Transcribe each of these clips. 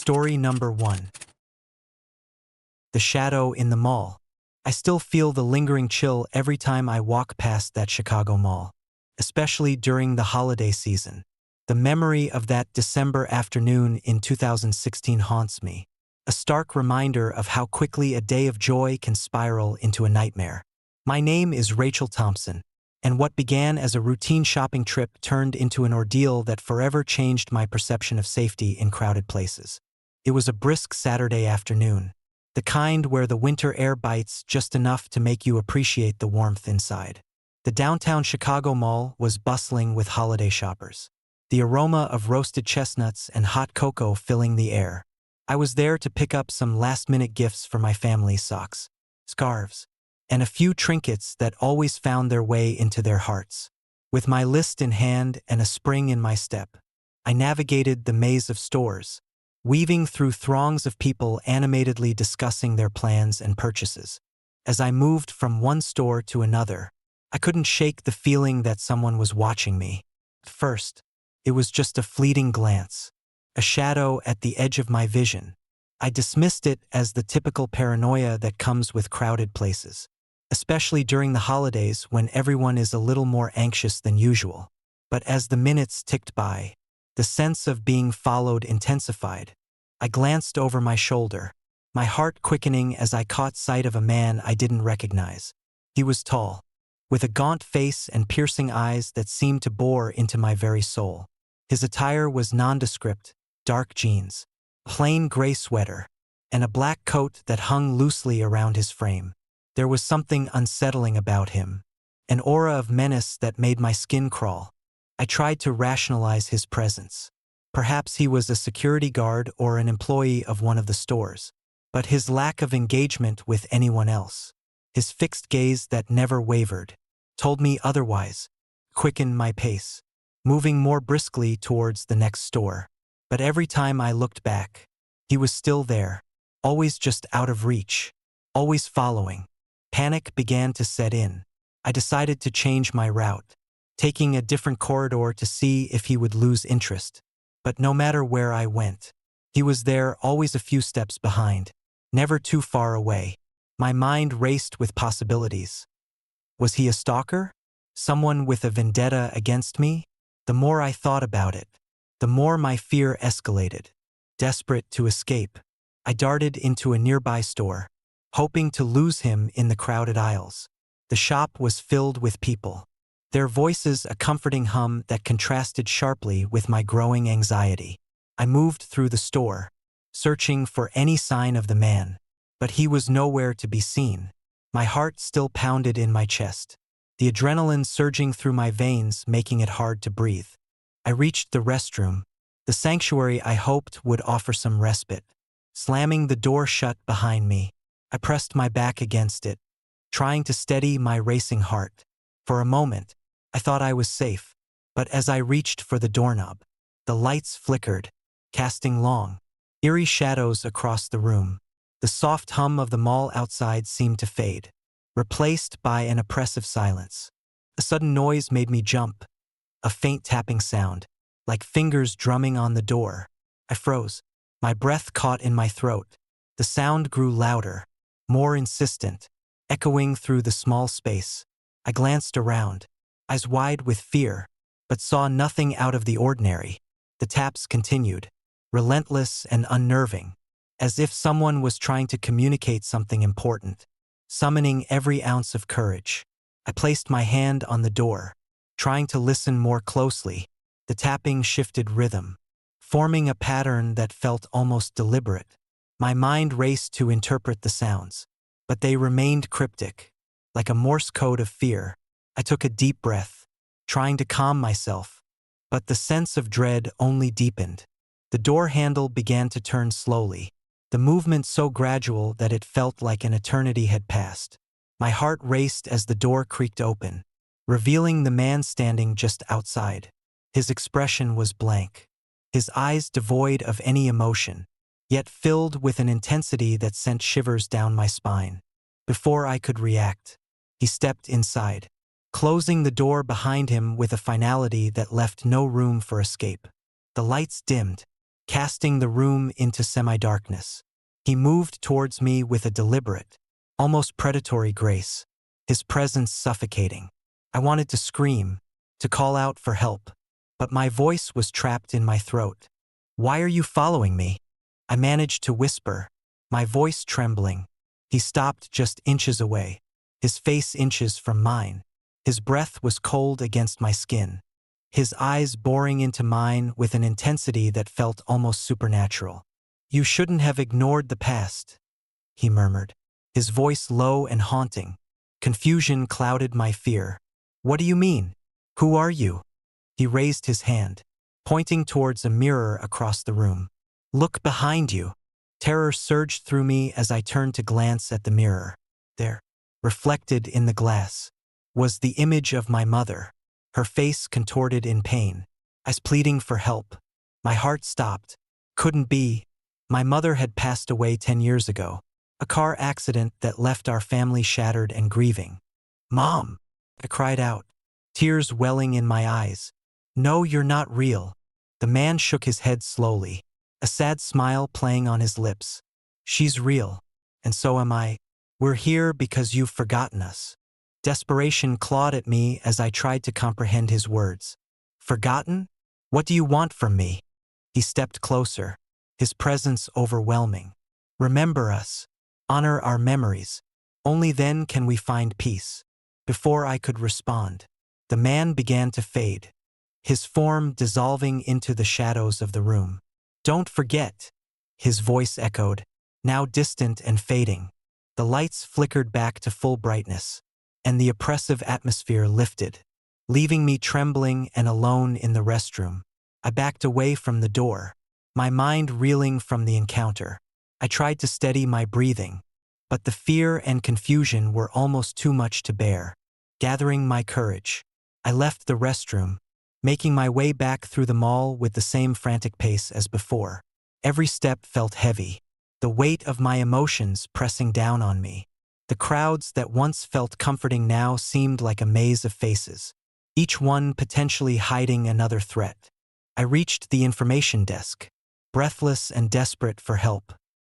Story number 1. The shadow in the mall. I still feel the lingering chill every time I walk past that Chicago mall, especially during the holiday season. The memory of that December afternoon in 2016 haunts me, a stark reminder of how quickly a day of joy can spiral into a nightmare. My name is Rachel Thompson, and what began as a routine shopping trip turned into an ordeal that forever changed my perception of safety in crowded places. It was a brisk Saturday afternoon, the kind where the winter air bites just enough to make you appreciate the warmth inside. The downtown Chicago mall was bustling with holiday shoppers, the aroma of roasted chestnuts and hot cocoa filling the air. I was there to pick up some last-minute gifts for my family: socks, scarves, and a few trinkets that always found their way into their hearts. With my list in hand and a spring in my step, I navigated the maze of stores, weaving through throngs of people animatedly discussing their plans and purchases. As I moved from one store to another, I couldn't shake the feeling that someone was watching me. At first, it was just a fleeting glance, a shadow at the edge of my vision. I dismissed it as the typical paranoia that comes with crowded places, especially during the holidays when everyone is a little more anxious than usual. But as the minutes ticked by, the sense of being followed intensified. I glanced over my shoulder, my heart quickening as I caught sight of a man I didn't recognize. He was tall, with a gaunt face and piercing eyes that seemed to bore into my very soul. His attire was nondescript: dark jeans, plain gray sweater, and a black coat that hung loosely around his frame. There was something unsettling about him, an aura of menace that made my skin crawl. I tried to rationalize his presence. Perhaps he was a security guard or an employee of one of the stores. But his lack of engagement with anyone else, his fixed gaze that never wavered, told me otherwise. Quickened my pace, moving more briskly towards the next store. But every time I looked back, he was still there, always just out of reach, always following. Panic began to set in. I decided to change my route, taking a different corridor to see if he would lose interest. But no matter where I went, he was there, always a few steps behind, never too far away. My mind raced with possibilities. Was he a stalker? Someone with a vendetta against me? The more I thought about it, the more my fear escalated. Desperate to escape, I darted into a nearby store, hoping to lose him in the crowded aisles. The shop was filled with people, their voices a comforting hum that contrasted sharply with my growing anxiety. I moved through the store, searching for any sign of the man, but he was nowhere to be seen. My heart still pounded in my chest, the adrenaline surging through my veins, making it hard to breathe. I reached the restroom, the sanctuary I hoped would offer some respite. Slamming the door shut behind me, I pressed my back against it, trying to steady my racing heart. For a moment, I thought I was safe, but as I reached for the doorknob, the lights flickered, casting long, eerie shadows across the room. The soft hum of the mall outside seemed to fade, replaced by an oppressive silence. A sudden noise made me jump, a faint tapping sound, like fingers drumming on the door. I froze, my breath caught in my throat. The sound grew louder, more insistent, echoing through the small space. I glanced around, eyes wide with fear, but saw nothing out of the ordinary. The taps continued, relentless and unnerving, as if someone was trying to communicate something important. Summoning every ounce of courage, I placed my hand on the door, trying to listen more closely. The tapping shifted rhythm, forming a pattern that felt almost deliberate. My mind raced to interpret the sounds, but they remained cryptic, like a Morse code of fear. I took a deep breath, trying to calm myself, but the sense of dread only deepened. The door handle began to turn slowly, the movement so gradual that it felt like an eternity had passed. My heart raced as the door creaked open, revealing the man standing just outside. His expression was blank, his eyes devoid of any emotion, yet filled with an intensity that sent shivers down my spine. Before I could react, he stepped inside, closing the door behind him with a finality that left no room for escape. The lights dimmed, casting the room into semi-darkness. He moved towards me with a deliberate, almost predatory grace, his presence suffocating. I wanted to scream, to call out for help, but my voice was trapped in my throat. "Why are you following me?" I managed to whisper, my voice trembling. He stopped just inches away, his face inches from mine. His breath was cold against my skin, his eyes boring into mine with an intensity that felt almost supernatural. "You shouldn't have ignored the past," he murmured, his voice low and haunting. Confusion clouded my fear. "What do you mean? Who are you?" He raised his hand, pointing towards a mirror across the room. "Look behind you." Terror surged through me as I turned to glance at the mirror. There, reflected in the glass, was the image of my mother, her face contorted in pain, as pleading for help. My heart stopped. Couldn't be. My mother had passed away 10 years ago, a car accident that left our family shattered and grieving. "Mom!" I cried out, tears welling in my eyes. "No, you're not real." The man shook his head slowly, a sad smile playing on his lips. "She's real, and so am I. We're here because you've forgotten us." Desperation clawed at me as I tried to comprehend his words. "Forgotten? What do you want from me?" He stepped closer, his presence overwhelming. "Remember us. Honor our memories. Only then can we find peace." Before I could respond, the man began to fade, his form dissolving into the shadows of the room. "Don't forget," his voice echoed, now distant and fading. The lights flickered back to full brightness, and the oppressive atmosphere lifted, leaving me trembling and alone in the restroom. I backed away from the door, my mind reeling from the encounter. I tried to steady my breathing, but the fear and confusion were almost too much to bear. Gathering my courage, I left the restroom, making my way back through the mall with the same frantic pace as before. Every step felt heavy, the weight of my emotions pressing down on me. The crowds that once felt comforting now seemed like a maze of faces, each one potentially hiding another threat. I reached the information desk, breathless and desperate for help.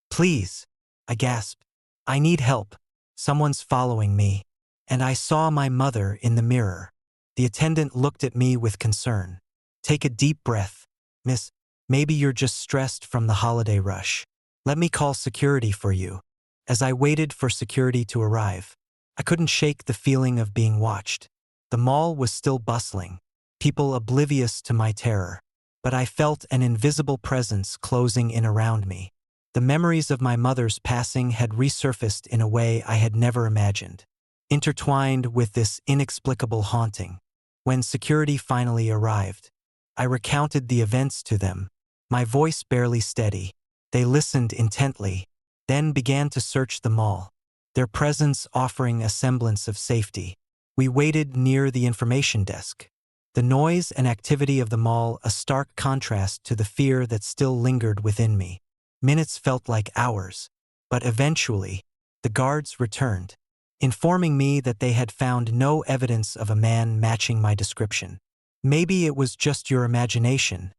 "Please," I gasped. "I need help. Someone's following me." And I saw my mother in the mirror. The attendant looked at me with concern. "Take a deep breath, miss. Maybe you're just stressed from the holiday rush. Let me call security for you." As I waited for security to arrive, I couldn't shake the feeling of being watched. The mall was still bustling, people oblivious to my terror, but I felt an invisible presence closing in around me. The memories of my mother's passing had resurfaced in a way I had never imagined, intertwined with this inexplicable haunting. When security finally arrived, I recounted the events to them, my voice barely steady. They listened intently, then began to search the mall, their presence offering a semblance of safety. We waited near the information desk, the noise and activity of the mall a stark contrast to the fear that still lingered within me. Minutes felt like hours, but eventually, the guards returned, informing me that they had found no evidence of a man matching my description. "Maybe it was just your imagination,"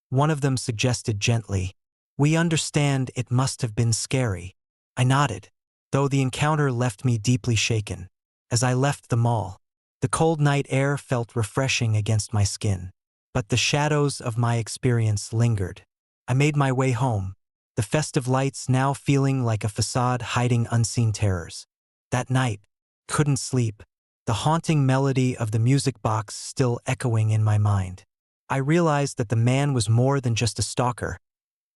one of them suggested gently. "We understand it must have been scary." I nodded, though the encounter left me deeply shaken. As I left the mall, the cold night air felt refreshing against my skin, but the shadows of my experience lingered. I made my way home, the festive lights now feeling like a facade hiding unseen terrors. That night, couldn't sleep, the haunting melody of the music box still echoing in my mind. I realized that the man was more than just a stalker.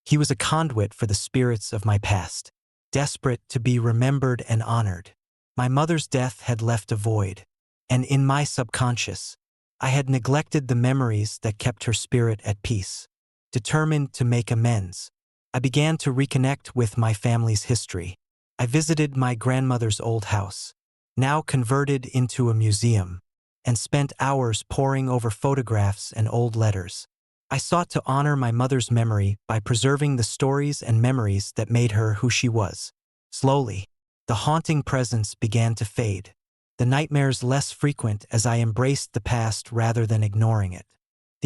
He was a conduit for the spirits of my past, desperate to be remembered and honored. My mother's death had left a void, and in my subconscious, I had neglected the memories that kept her spirit at peace. Determined to make amends, I began to reconnect with my family's history. I visited my grandmother's old house, now converted into a museum, and spent hours poring over photographs and old letters. I sought to honor my mother's memory by preserving the stories and memories that made her who she was. Slowly, the haunting presence began to fade, the nightmares less frequent as I embraced the past rather than ignoring it.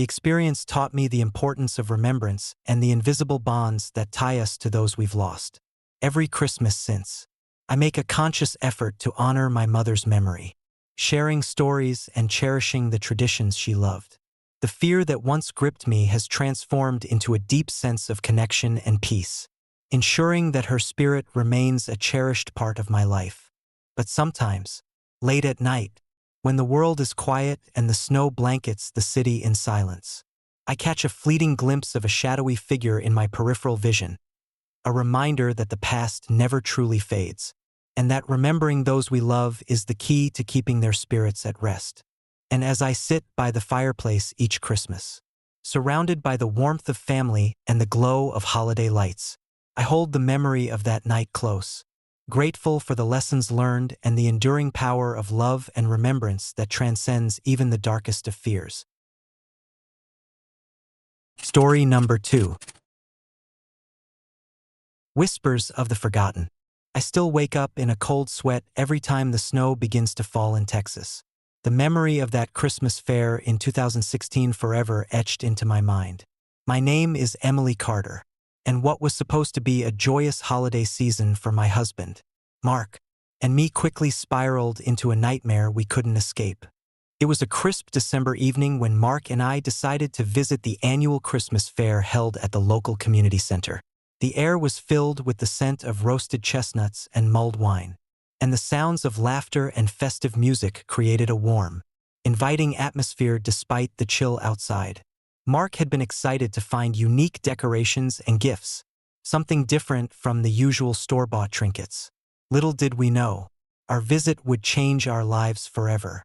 The experience taught me the importance of remembrance and the invisible bonds that tie us to those we've lost. Every Christmas since, I make a conscious effort to honor my mother's memory, sharing stories and cherishing the traditions she loved. The fear that once gripped me has transformed into a deep sense of connection and peace, ensuring that her spirit remains a cherished part of my life. But sometimes, late at night, when the world is quiet and the snow blankets the city in silence, I catch a fleeting glimpse of a shadowy figure in my peripheral vision, a reminder that the past never truly fades, and that remembering those we love is the key to keeping their spirits at rest. And as I sit by the fireplace each Christmas, surrounded by the warmth of family and the glow of holiday lights, I hold the memory of that night close, grateful for the lessons learned and the enduring power of love and remembrance that transcends even the darkest of fears. Story number 2. Whispers of the Forgotten. I still wake up in a cold sweat every time the snow begins to fall in Texas. The memory of that Christmas fair in 2016 forever etched into my mind. My name is Emily Carter, and what was supposed to be a joyous holiday season for my husband, Mark, and me quickly spiraled into a nightmare we couldn't escape. It was a crisp December evening when Mark and I decided to visit the annual Christmas fair held at the local community center. The air was filled with the scent of roasted chestnuts and mulled wine, and the sounds of laughter and festive music created a warm, inviting atmosphere despite the chill outside. Mark had been excited to find unique decorations and gifts, something different from the usual store-bought trinkets. Little did we know, our visit would change our lives forever.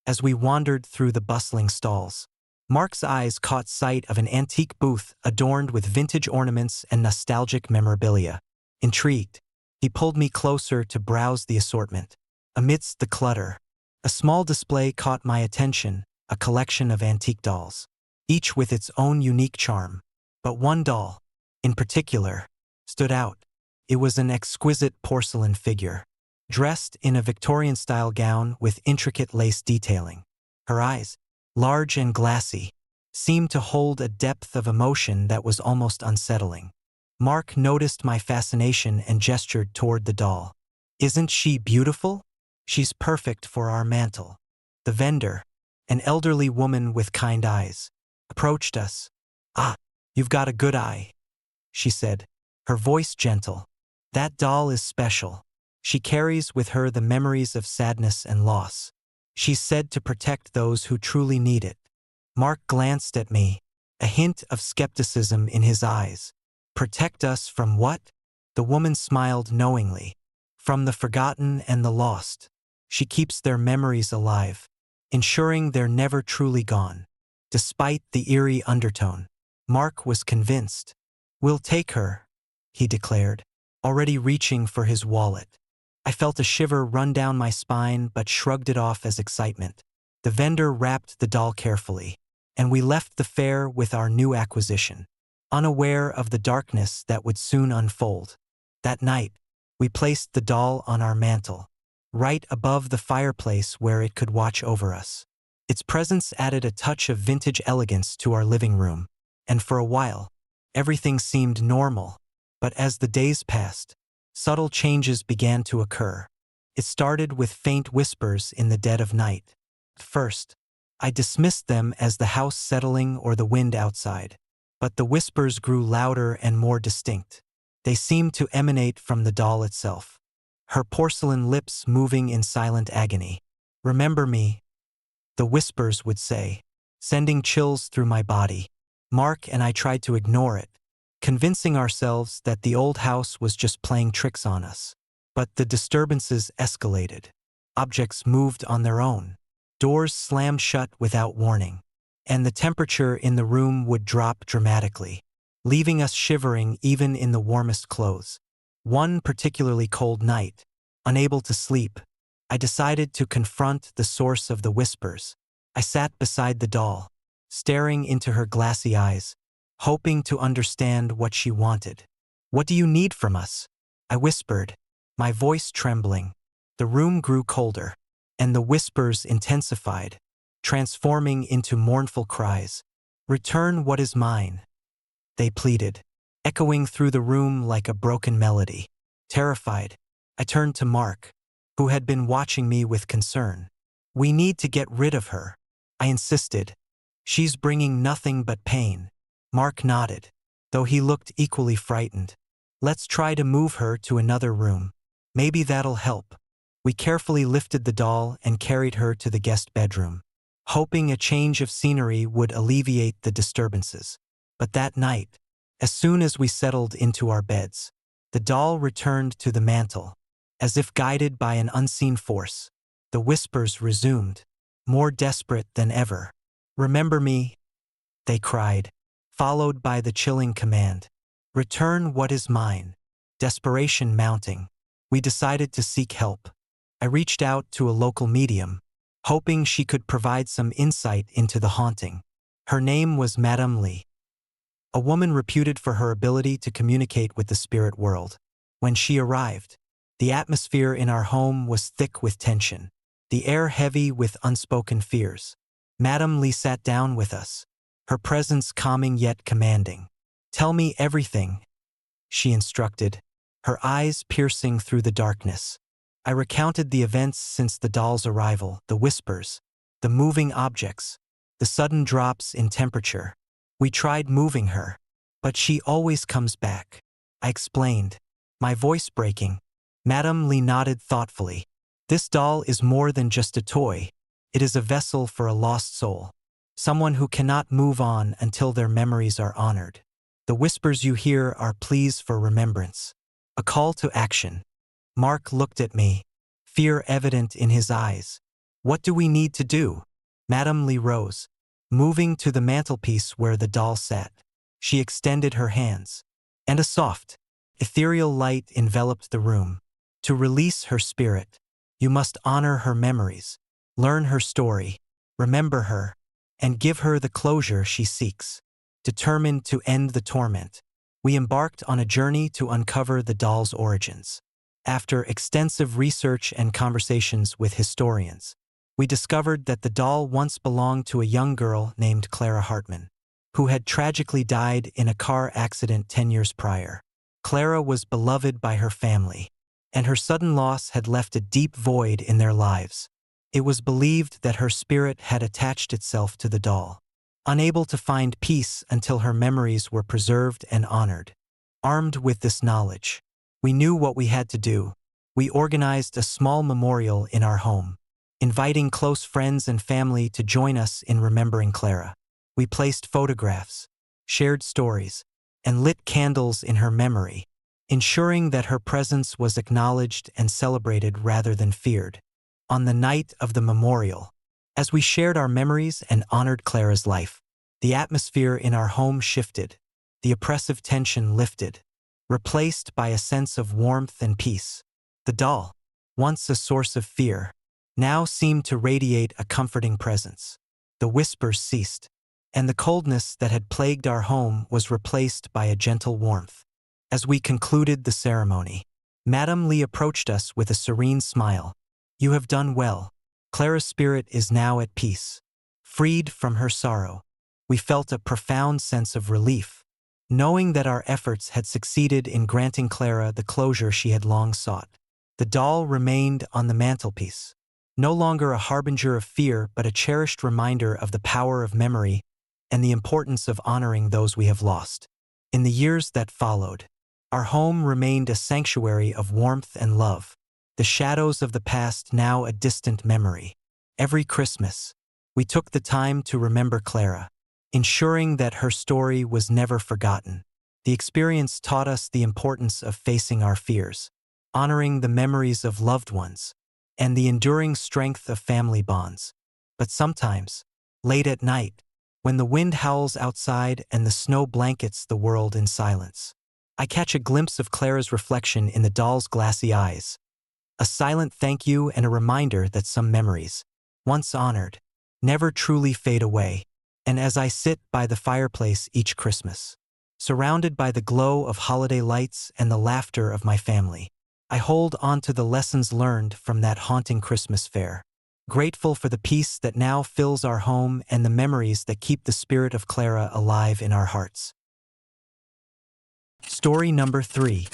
As we wandered through the bustling stalls, Mark's eyes caught sight of an antique booth adorned with vintage ornaments and nostalgic memorabilia. Intrigued, he pulled me closer to browse the assortment. Amidst the clutter, a small display caught my attention, a collection of antique dolls, each with its own unique charm. But one doll, in particular, stood out. It was an exquisite porcelain figure, dressed in a Victorian-style gown with intricate lace detailing. Her eyes, large and glassy, seemed to hold a depth of emotion that was almost unsettling. Mark noticed my fascination and gestured toward the doll. "Isn't she beautiful? She's perfect for our mantle." The vendor, an elderly woman with kind eyes, approached us. "Ah, you've got a good eye," she said, her voice gentle. "That doll is special. She carries with her the memories of sadness and loss. She's said to protect those who truly need it." Mark glanced at me, a hint of skepticism in his eyes. "Protect us from what?" The woman smiled knowingly. "From the forgotten and the lost. She keeps their memories alive, ensuring they're never truly gone." Despite the eerie undertone, Mark was convinced. "We'll take her," he declared, already reaching for his wallet. I felt a shiver run down my spine but shrugged it off as excitement. The vendor wrapped the doll carefully, and we left the fair with our new acquisition, unaware of the darkness that would soon unfold. That night, we placed the doll on our mantle, right above the fireplace where it could watch over us. Its presence added a touch of vintage elegance to our living room, and for a while, everything seemed normal. But as the days passed, subtle changes began to occur. It started with faint whispers in the dead of night. At first, I dismissed them as the house settling or the wind outside. But the whispers grew louder and more distinct. They seemed to emanate from the doll itself, her porcelain lips moving in silent agony. "Remember me," the whispers would say, sending chills through my body. Mark and I tried to ignore it, convincing ourselves that the old house was just playing tricks on us. But the disturbances escalated. Objects moved on their own. Doors slammed shut without warning, and the temperature in the room would drop dramatically, leaving us shivering even in the warmest clothes. One particularly cold night, unable to sleep, I decided to confront the source of the whispers. I sat beside the doll, staring into her glassy eyes, hoping to understand what she wanted. "What do you need from us?" I whispered, my voice trembling. The room grew colder, and the whispers intensified, transforming into mournful cries. Return what is mine, they pleaded, echoing through the room like a broken melody. Terrified, I turned to Mark, who had been watching me with concern. We need to get rid of her, I insisted. She's bringing nothing but pain. Mark nodded, though he looked equally frightened. Let's try to move her to another room. Maybe that'll help. We carefully lifted the doll and carried her to the guest bedroom, hoping a change of scenery would alleviate the disturbances. But that night, as soon as we settled into our beds, the doll returned to the mantel. As if guided by an unseen force, the whispers resumed, more desperate than ever. Remember me, they cried, followed by the chilling command. Return what is mine. Desperation mounting, we decided to seek help. I reached out to a local medium, hoping she could provide some insight into the haunting. Her name was Madame Lee, a woman reputed for her ability to communicate with the spirit world. When she arrived, the atmosphere in our home was thick with tension, the air heavy with unspoken fears. Madame Lee sat down with us, her presence calming yet commanding. Tell me everything, she instructed, her eyes piercing through the darkness. I recounted the events since the doll's arrival, the whispers, the moving objects, the sudden drops in temperature. We tried moving her, but she always comes back, I explained, my voice breaking. Madame Lee nodded thoughtfully. This doll is more than just a toy. It is a vessel for a lost soul, someone who cannot move on until their memories are honored. The whispers you hear are pleas for remembrance, a call to action. Mark looked at me, fear evident in his eyes. What do we need to do? Madame Lee rose, moving to the mantelpiece where the doll sat. She extended her hands, and a soft, ethereal light enveloped the room. To release her spirit, you must honor her memories, learn her story, remember her, and give her the closure she seeks. Determined to end the torment, we embarked on a journey to uncover the doll's origins. After extensive research and conversations with historians, we discovered that the doll once belonged to a young girl named Clara Hartman, who had tragically died in a car accident 10 years prior. Clara was beloved by her family, and her sudden loss had left a deep void in their lives. It was believed that her spirit had attached itself to the doll, unable to find peace until her memories were preserved and honored. Armed with this knowledge, we knew what we had to do. We organized a small memorial in our home, inviting close friends and family to join us in remembering Clara. We placed photographs, shared stories, and lit candles in her memory, ensuring that her presence was acknowledged and celebrated rather than feared. On the night of the memorial, as we shared our memories and honored Clara's life, the atmosphere in our home shifted, the oppressive tension lifted, replaced by a sense of warmth and peace. The doll, once a source of fear, now seemed to radiate a comforting presence. The whispers ceased, and the coldness that had plagued our home was replaced by a gentle warmth. As we concluded the ceremony, Madame Lee approached us with a serene smile. You have done well. Clara's spirit is now at peace, freed from her sorrow. We felt a profound sense of relief, knowing that our efforts had succeeded in granting Clara the closure she had long sought. The doll remained on the mantelpiece, no longer a harbinger of fear but a cherished reminder of the power of memory and the importance of honoring those we have lost. In the years that followed, our home remained a sanctuary of warmth and love, the shadows of the past now a distant memory. Every Christmas, we took the time to remember Clara, ensuring that her story was never forgotten. The experience taught us the importance of facing our fears, honoring the memories of loved ones, and the enduring strength of family bonds. But sometimes, late at night, when the wind howls outside and the snow blankets the world in silence, I catch a glimpse of Clara's reflection in the doll's glassy eyes. A silent thank you and a reminder that some memories, once honored, never truly fade away. And as I sit by the fireplace each Christmas, surrounded by the glow of holiday lights and the laughter of my family, I hold on to the lessons learned from that haunting Christmas fair. grateful for the peace that now fills our home and the memories that keep the spirit of Clara alive in our hearts. Story number 3.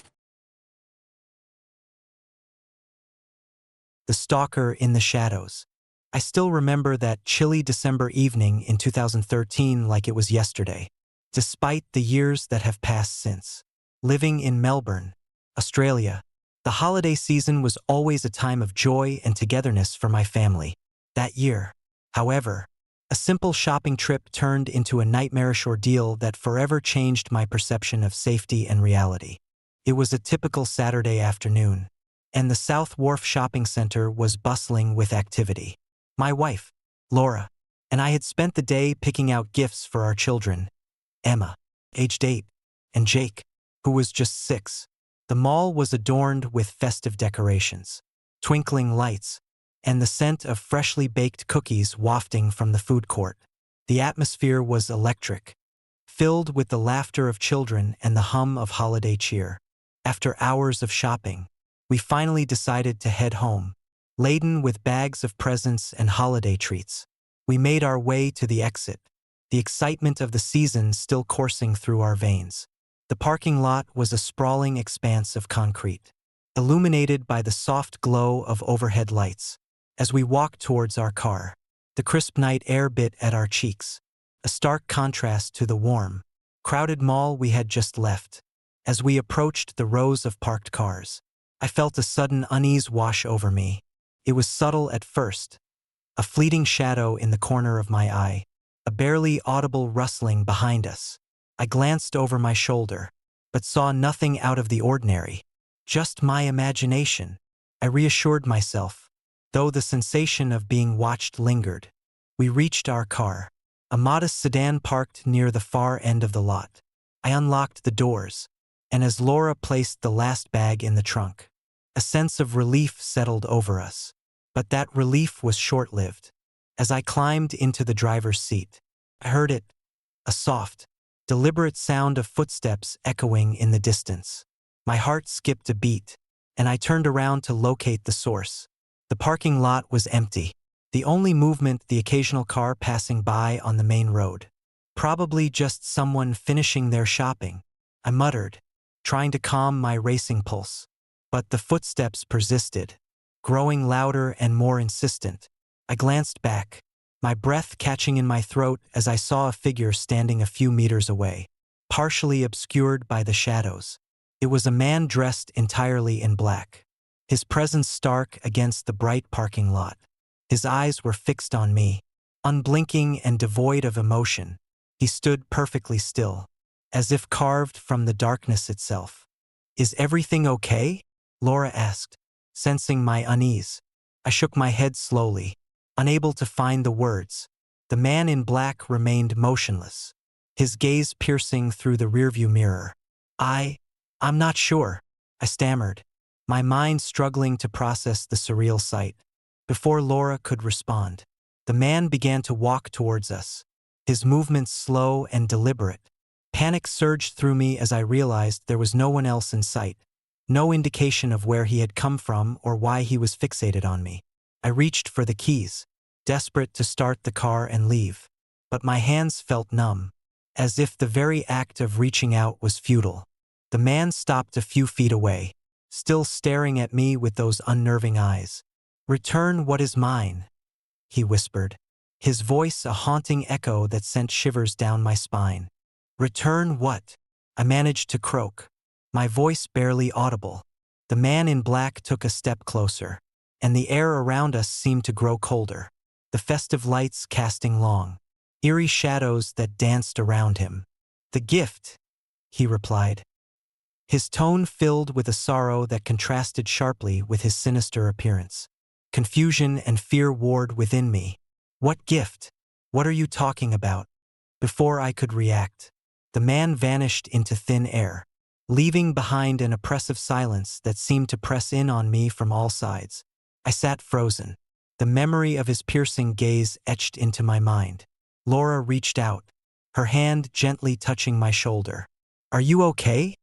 The Stalker in the Shadows. I still remember that chilly December evening in 2013 like it was yesterday, despite the years that have passed since. Living in Melbourne, Australia, the holiday season was always a time of joy and togetherness for my family. That year, however, a simple shopping trip turned into a nightmarish ordeal that forever changed my perception of safety and reality. It was a typical Saturday afternoon, and the South Wharf shopping center was bustling with activity. My wife, Laura, and I had spent the day picking out gifts for our children, Emma, aged 8, and Jake, who was just 6. The mall was adorned with festive decorations, twinkling lights, and the scent of freshly baked cookies wafting from the food court. The atmosphere was electric, filled with the laughter of children and the hum of holiday cheer. After hours of shopping, we finally decided to head home, laden with bags of presents and holiday treats. We made our way to the exit, the excitement of the season still coursing through our veins. The parking lot was a sprawling expanse of concrete, illuminated by the soft glow of overhead lights. As we walked towards our car, the crisp night air bit at our cheeks, a stark contrast to the warm, crowded mall we had just left. As we approached the rows of parked cars, I felt a sudden unease wash over me. It was subtle at first, a fleeting shadow in the corner of my eye, a barely audible rustling behind us. I glanced over my shoulder, but saw nothing out of the ordinary. Just my imagination, I reassured myself, though the sensation of being watched lingered. We reached our car, a modest sedan parked near the far end of the lot. I unlocked the doors, and as Laura placed the last bag in the trunk, a sense of relief settled over us. But that relief was short-lived. As I climbed into the driver's seat, I heard it, a soft, deliberate sound of footsteps echoing in the distance. My heart skipped a beat, and I turned around to locate the source. The parking lot was empty, the only movement the occasional car passing by on the main road. Probably just someone finishing their shopping, I muttered, trying to calm my racing pulse. But the footsteps persisted, growing louder and more insistent. I glanced back, my breath catching in my throat as I saw a figure standing a few meters away, partially obscured by the shadows. It was a man dressed entirely in black, his presence stark against the bright parking lot. His eyes were fixed on me, unblinking and devoid of emotion. He stood perfectly still, as if carved from the darkness itself. "Is everything okay?" Laura asked, sensing my unease. I shook my head slowly, unable to find the words. The man in black remained motionless, his gaze piercing through the rearview mirror. I'm not sure," I stammered, my mind struggling to process the surreal sight. Before Laura could respond, the man began to walk towards us, his movements slow and deliberate. Panic surged through me as I realized there was no one else in sight, no indication of where he had come from or why he was fixated on me. I reached for the keys, desperate to start the car and leave, but my hands felt numb, as if the very act of reaching out was futile. The man stopped a few feet away, still staring at me with those unnerving eyes. "Return what is mine," he whispered, his voice a haunting echo that sent shivers down my spine. "Return what?" I managed to croak, my voice barely audible. The man in black took a step closer, and the air around us seemed to grow colder, the festive lights casting long, eerie shadows that danced around him. "The gift," he replied, his tone filled with a sorrow that contrasted sharply with his sinister appearance. Confusion and fear warred within me. "What gift? What are you talking about?" Before I could react, the man vanished into thin air, leaving behind an oppressive silence that seemed to press in on me from all sides. I sat frozen, the memory of his piercing gaze etched into my mind. Laura reached out, her hand gently touching my shoulder. "Are you okay?"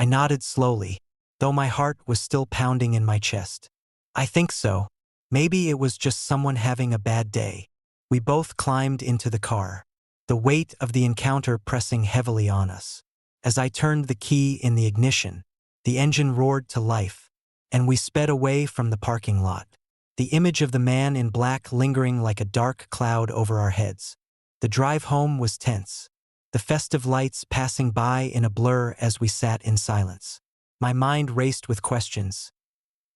I nodded slowly, though my heart was still pounding in my chest. "I think so," Maybe it was just someone having a bad day. We both climbed into the car, the weight of the encounter pressing heavily on us. As I turned the key in the ignition, the engine roared to life, and we sped away from the parking lot, the image of the man in black lingering like a dark cloud over our heads. The drive home was tense, the festive lights passing by in a blur as we sat in silence. My mind raced with questions.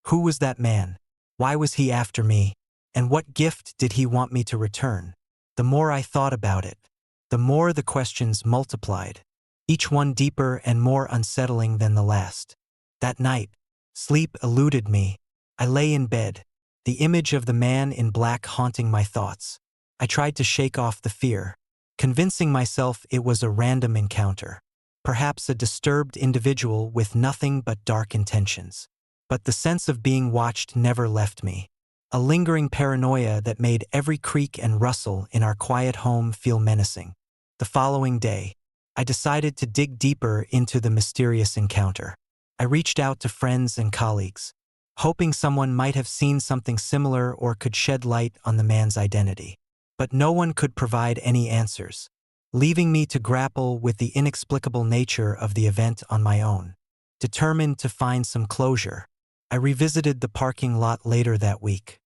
Who was that man? Why was he after me? And what gift did he want me to return? The more I thought about it, the more the questions multiplied, each one deeper and more unsettling than the last. That night, sleep eluded me. I lay in bed, the image of the man in black haunting my thoughts. I tried to shake off the fear, convincing myself it was a random encounter, perhaps a disturbed individual with nothing but dark intentions. But the sense of being watched never left me, a lingering paranoia that made every creak and rustle in our quiet home feel menacing. The following day, I decided to dig deeper into the mysterious encounter. I reached out to friends and colleagues, hoping someone might have seen something similar or could shed light on the man's identity. But no one could provide any answers, leaving me to grapple with the inexplicable nature of the event on my own. Determined to find some closure, I revisited the parking lot later that week,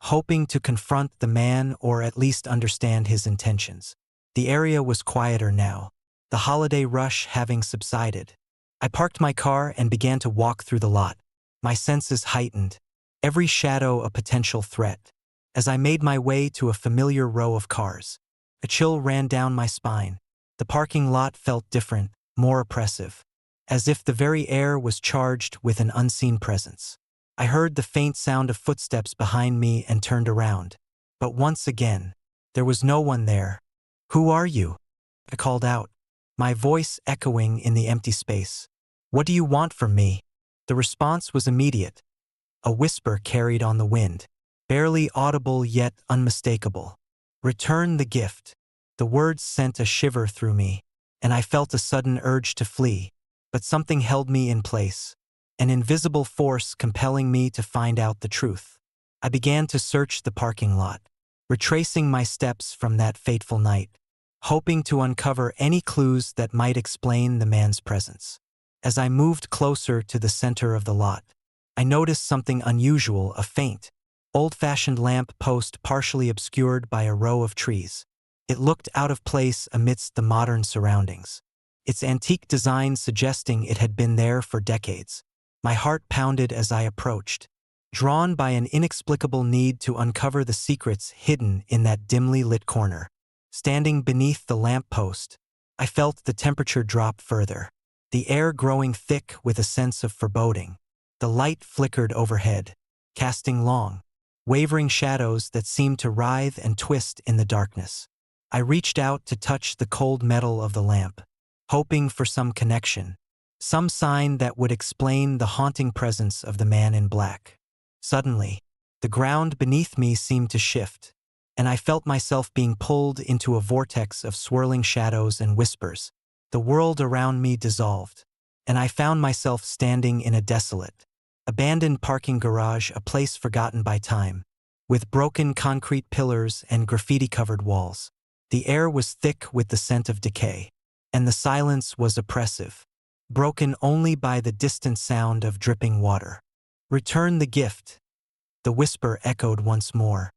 hoping to confront the man or at least understand his intentions. The area was quieter now, the holiday rush having subsided. I parked my car and began to walk through the lot, my senses heightened, every shadow a potential threat. As I made my way to a familiar row of cars, a chill ran down my spine. The parking lot felt different, more oppressive, as if the very air was charged with an unseen presence. I heard the faint sound of footsteps behind me and turned around. But once again, there was no one there. "Who are you?" I called out, my voice echoing in the empty space. "What do you want from me?" The response was immediate, a whisper carried on the wind, barely audible yet unmistakable. "Return the gift." The words sent a shiver through me, and I felt a sudden urge to flee. But something held me in place, an invisible force compelling me to find out the truth. I began to search the parking lot, retracing my steps from that fateful night, hoping to uncover any clues that might explain the man's presence. As I moved closer to the center of the lot, I noticed something unusual, a faint, old-fashioned lamp post partially obscured by a row of trees. It looked out of place amidst the modern surroundings, its antique design suggesting it had been there for decades. My heart pounded as I approached, drawn by an inexplicable need to uncover the secrets hidden in that dimly lit corner. Standing beneath the lamppost, I felt the temperature drop further, the air growing thick with a sense of foreboding. The light flickered overhead, casting long, wavering shadows that seemed to writhe and twist in the darkness. I reached out to touch the cold metal of the lamp, hoping for some connection, some sign that would explain the haunting presence of the man in black. Suddenly, the ground beneath me seemed to shift, and I felt myself being pulled into a vortex of swirling shadows and whispers. The world around me dissolved, and I found myself standing in a desolate, abandoned parking garage, a place forgotten by time, with broken concrete pillars and graffiti-covered walls. The air was thick with the scent of decay, and the silence was oppressive, broken only by the distant sound of dripping water. "Return the gift," the whisper echoed once more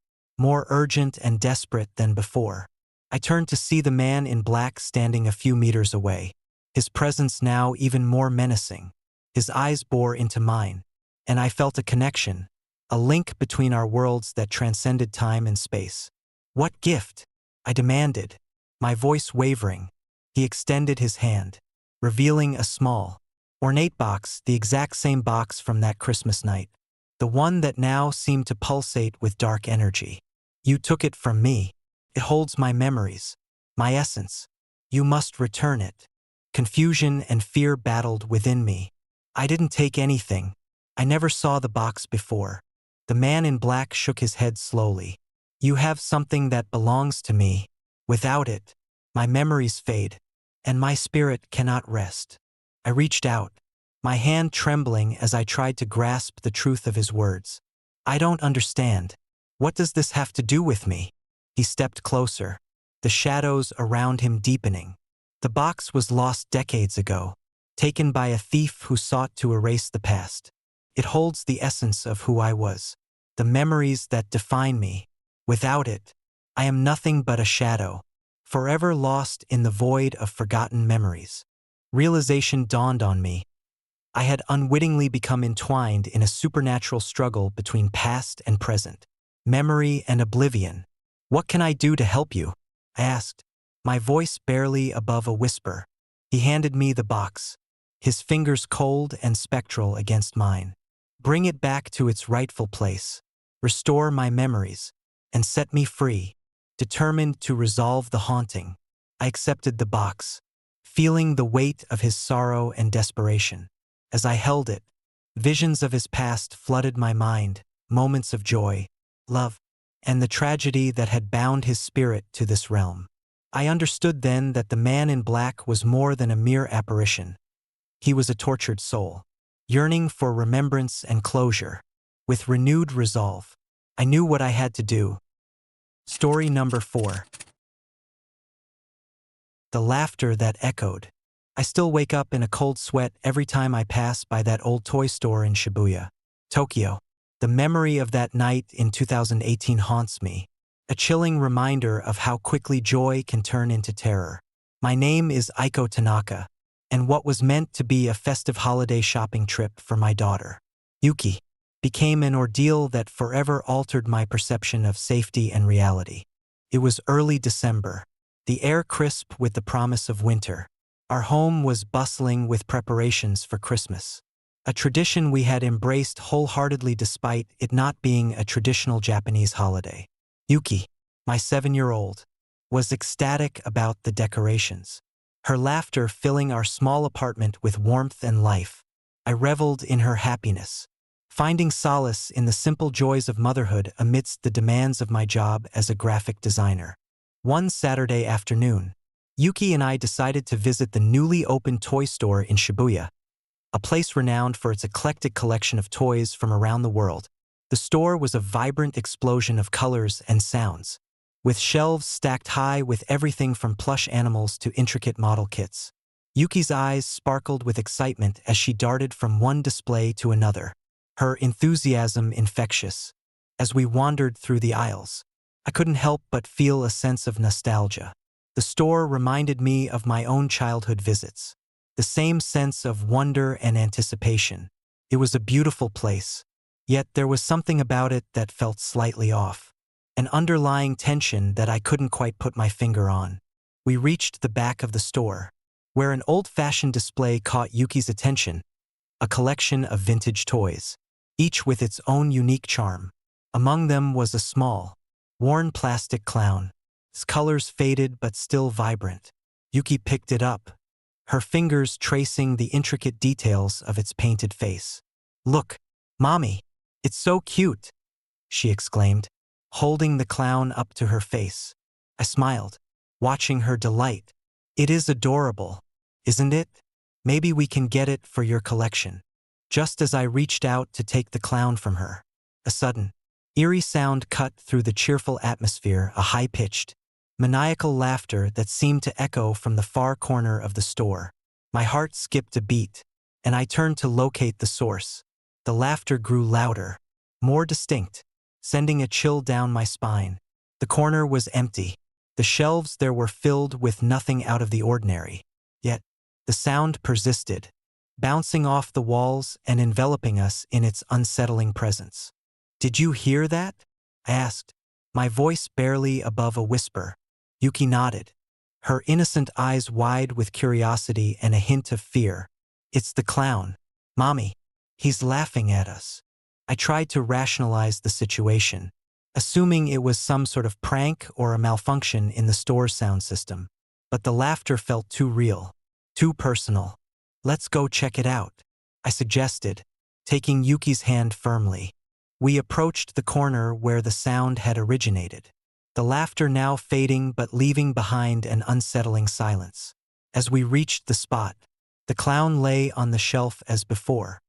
urgent and desperate than before. I turned to see the man in black standing a few meters away, his presence now even more menacing. His eyes bore into mine, and I felt a connection, a link between our worlds that transcended time and space. "What gift?" I demanded, my voice wavering. He extended his hand, revealing a small, ornate box, the exact same box from that Christmas night, the one that now seemed to pulsate with dark energy. "You took it from me. It holds my memories, my essence. You must return it." Confusion and fear battled within me. "I didn't take anything. I never saw the box before." The man in black shook his head slowly. "You have something that belongs to me. Without it, my memories fade, and my spirit cannot rest." I reached out, my hand trembling as I tried to grasp the truth of his words. I don't understand. What does this have to do with me? He stepped closer, the shadows around him deepening. The box was lost decades ago, taken by a thief who sought to erase the past. It holds the essence of who I was, the memories that define me. Without it, I am nothing but a shadow, forever lost in the void of forgotten memories. Realization dawned on me. I had unwittingly become entwined in a supernatural struggle between past and present, memory and oblivion. What can I do to help you? I asked, my voice barely above a whisper. He handed me the box, his fingers cold and spectral against mine. Bring it back to its rightful place. Restore my memories, and set me free. Determined to resolve the haunting, I accepted the box, feeling the weight of his sorrow and desperation. As I held it, visions of his past flooded my mind, moments of joy, love, and the tragedy that had bound his spirit to this realm. I understood then that the man in black was more than a mere apparition. He was a tortured soul, yearning for remembrance and closure. With renewed resolve, I knew what I had to do. Story number 4. The laughter that echoed. I still wake up in a cold sweat every time I pass by that old toy store in Shibuya, Tokyo. The memory of that night in 2018 haunts me, a chilling reminder of how quickly joy can turn into terror. My name is Aiko Tanaka, and what was meant to be a festive holiday shopping trip for my daughter, Yuki, became an ordeal that forever altered my perception of safety and reality. It was early December, the air crisp with the promise of winter. Our home was bustling with preparations for Christmas, a tradition we had embraced wholeheartedly despite it not being a traditional Japanese holiday. Yuki, my 7-year-old, was ecstatic about the decorations, her laughter filling our small apartment with warmth and life. I reveled in her happiness, finding solace in the simple joys of motherhood amidst the demands of my job as a graphic designer. One Saturday afternoon, Yuki and I decided to visit the newly opened toy store in Shibuya, a place renowned for its eclectic collection of toys from around the world. The store was a vibrant explosion of colors and sounds, with shelves stacked high with everything from plush animals to intricate model kits. Yuki's eyes sparkled with excitement as she darted from one display to another, her enthusiasm infectious. As we wandered through the aisles, I couldn't help but feel a sense of nostalgia. The store reminded me of my own childhood visits, the same sense of wonder and anticipation. It was a beautiful place, yet there was something about it that felt slightly off, an underlying tension that I couldn't quite put my finger on. We reached the back of the store, where an old-fashioned display caught Yuki's attention, a collection of vintage toys, each with its own unique charm. Among them was a small, worn plastic clown, its colors faded but still vibrant. Yuki picked it up, her fingers tracing the intricate details of its painted face. "Look, Mommy, it's so cute," she exclaimed, holding the clown up to her face. I smiled, watching her delight. "It is adorable, isn't it? Maybe we can get it for your collection." Just as I reached out to take the clown from her, a sudden, eerie sound cut through the cheerful atmosphere, a high-pitched, maniacal laughter that seemed to echo from the far corner of the store. My heart skipped a beat, and I turned to locate the source. The laughter grew louder, more distinct, sending a chill down my spine. The corner was empty. The shelves there were filled with nothing out of the ordinary. Yet, the sound persisted, bouncing off the walls and enveloping us in its unsettling presence. "Did you hear that?" I asked, my voice barely above a whisper. Yuki nodded, her innocent eyes wide with curiosity and a hint of fear. "It's the clown, Mommy. He's laughing at us." I tried to rationalize the situation, assuming it was some sort of prank or a malfunction in the store's sound system. But the laughter felt too real, too personal. "Let's go check it out," I suggested, taking Yuki's hand firmly. We approached the corner where the sound had originated, the laughter now fading but leaving behind an unsettling silence. As we reached the spot, the clown lay on the shelf as before,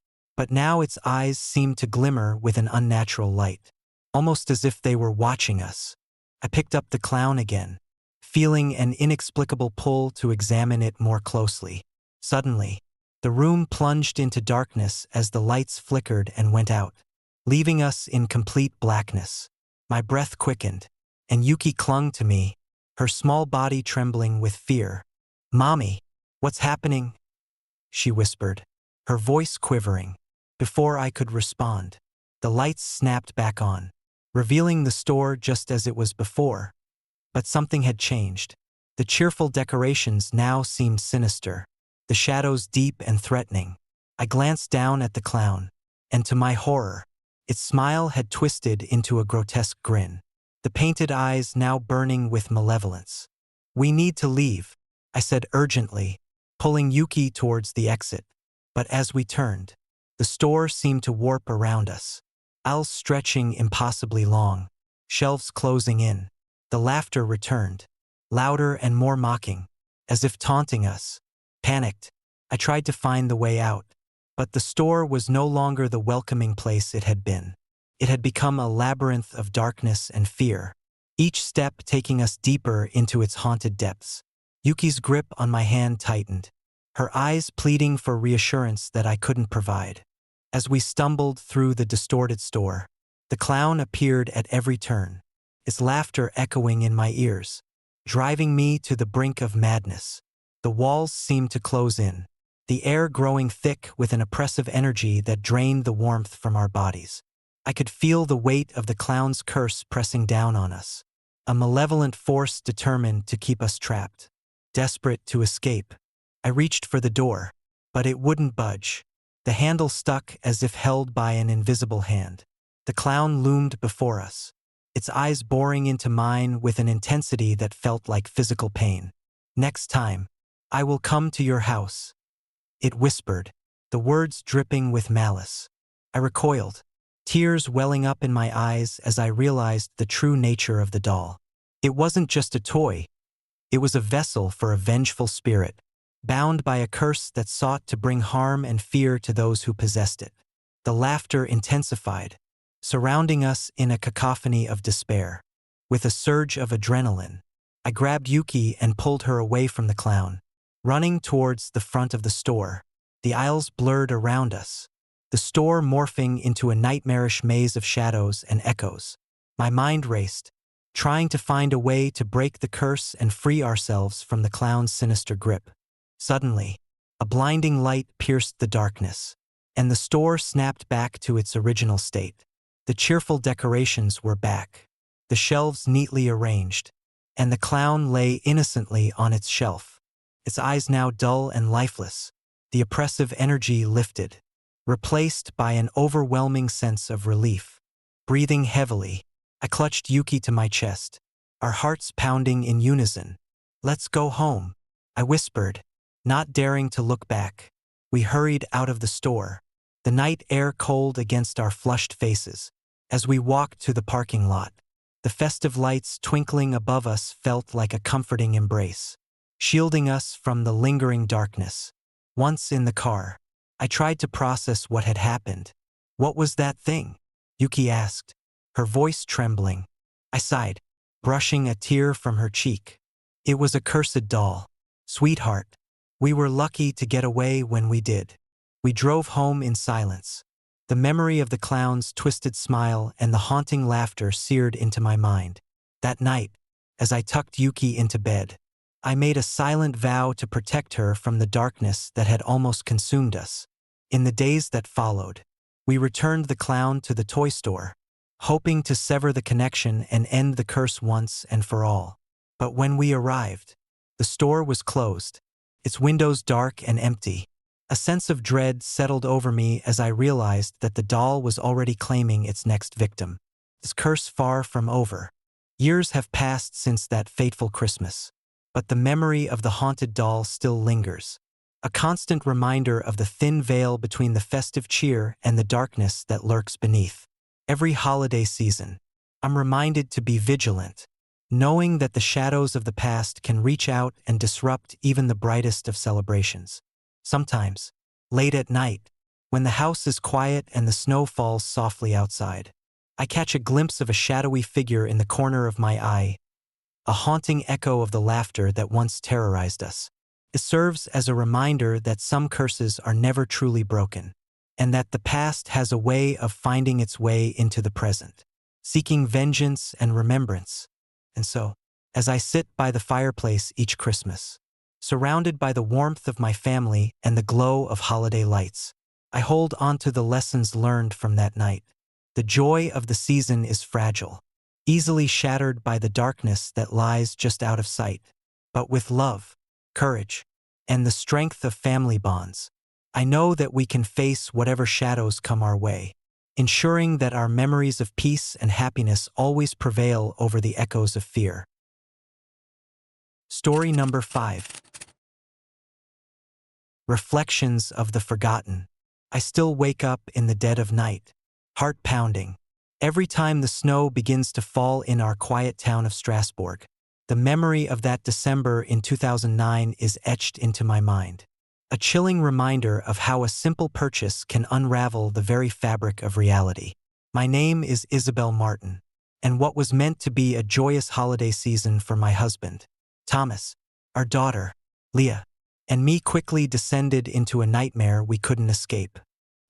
but now its eyes seemed to glimmer with an unnatural light, almost as if they were watching us. I picked up the clown again, feeling an inexplicable pull to examine it more closely. Suddenly, the room plunged into darkness as the lights flickered and went out, leaving us in complete blackness. My breath quickened, and Yuki clung to me, her small body trembling with fear. "Mommy, what's happening?" she whispered, her voice quivering. Before I could respond, the lights snapped back on, revealing the store just as it was before. But something had changed. The cheerful decorations now seemed sinister, the shadows deep and threatening. I glanced down at the clown, and to my horror, its smile had twisted into a grotesque grin, the painted eyes now burning with malevolence. "We need to leave," I said urgently, pulling Yuki towards the exit. But as we turned, the store seemed to warp around us, aisles stretching impossibly long, shelves closing in. The laughter returned, louder and more mocking, as if taunting us. Panicked, I tried to find the way out, but the store was no longer the welcoming place it had been. It had become a labyrinth of darkness and fear, each step taking us deeper into its haunted depths. Yuki's grip on my hand tightened, her eyes pleading for reassurance that I couldn't provide. As we stumbled through the distorted store, the clown appeared at every turn, its laughter echoing in my ears, driving me to the brink of madness. The walls seemed to close in, the air growing thick with an oppressive energy that drained the warmth from our bodies. I could feel the weight of the clown's curse pressing down on us, a malevolent force determined to keep us trapped. Desperate to escape, I reached for the door, but it wouldn't budge. The handle stuck as if held by an invisible hand. The clown loomed before us, its eyes boring into mine with an intensity that felt like physical pain. "Next time, I will come to your house," it whispered, the words dripping with malice. I recoiled, tears welling up in my eyes as I realized the true nature of the doll. It wasn't just a toy, it was a vessel for a vengeful spirit, bound by a curse that sought to bring harm and fear to those who possessed it. The laughter intensified, surrounding us in a cacophony of despair. With a surge of adrenaline, I grabbed Yuki and pulled her away from the clown, running towards the front of the store. The aisles blurred around us, the store morphing into a nightmarish maze of shadows and echoes. My mind raced, trying to find a way to break the curse and free ourselves from the clown's sinister grip. Suddenly, a blinding light pierced the darkness, and the store snapped back to its original state. The cheerful decorations were back, the shelves neatly arranged, and the clown lay innocently on its shelf, its eyes now dull and lifeless. The oppressive energy lifted, replaced by an overwhelming sense of relief. Breathing heavily, I clutched Yuki to my chest, our hearts pounding in unison. "Let's go home," I whispered, not daring to look back. We hurried out of the store, the night air cold against our flushed faces. As we walked to the parking lot, the festive lights twinkling above us felt like a comforting embrace, shielding us from the lingering darkness. Once in the car, I tried to process what had happened. "What was that thing?" Yuki asked, her voice trembling. I sighed, brushing a tear from her cheek. "It was a cursed doll, sweetheart. We were lucky to get away when we did." We drove home in silence. The memory of the clown's twisted smile and the haunting laughter seared into my mind. That night, as I tucked Yuki into bed, I made a silent vow to protect her from the darkness that had almost consumed us. In the days that followed, we returned the clown to the toy store, hoping to sever the connection and end the curse once and for all. But when we arrived, the store was closed, its windows dark and empty. A sense of dread settled over me as I realized that the doll was already claiming its next victim. This curse far from over. Years have passed since that fateful Christmas, but the memory of the haunted doll still lingers, a constant reminder of the thin veil between the festive cheer and the darkness that lurks beneath. Every holiday season, I'm reminded to be vigilant, knowing that the shadows of the past can reach out and disrupt even the brightest of celebrations. Sometimes, late at night, When the house is quiet and the snow falls softly outside, I catch a glimpse of a shadowy figure in the corner of my eye, a haunting echo of the laughter that once terrorized us. It serves as a reminder that some curses are never truly broken, and that the past has a way of finding its way into the present, seeking vengeance and remembrance. And so, as I sit by the fireplace each Christmas, surrounded by the warmth of my family and the glow of holiday lights, I hold onto the lessons learned from that night. The joy of the season is fragile, easily shattered by the darkness that lies just out of sight. But with love, courage, and the strength of family bonds, I know that we can face whatever shadows come our way, ensuring that our memories of peace and happiness always prevail over the echoes of fear. Story number 5. Reflections of the Forgotten. I still wake up in the dead of night, heart pounding, every time the snow begins to fall in our quiet town of Strasbourg. The memory of that December in 2009 is etched into my mind, a chilling reminder of how a simple purchase can unravel the very fabric of reality. My name is Isabel Martin, and what was meant to be a joyous holiday season for my husband, Thomas, our daughter, Leah, and me quickly descended into a nightmare we couldn't escape.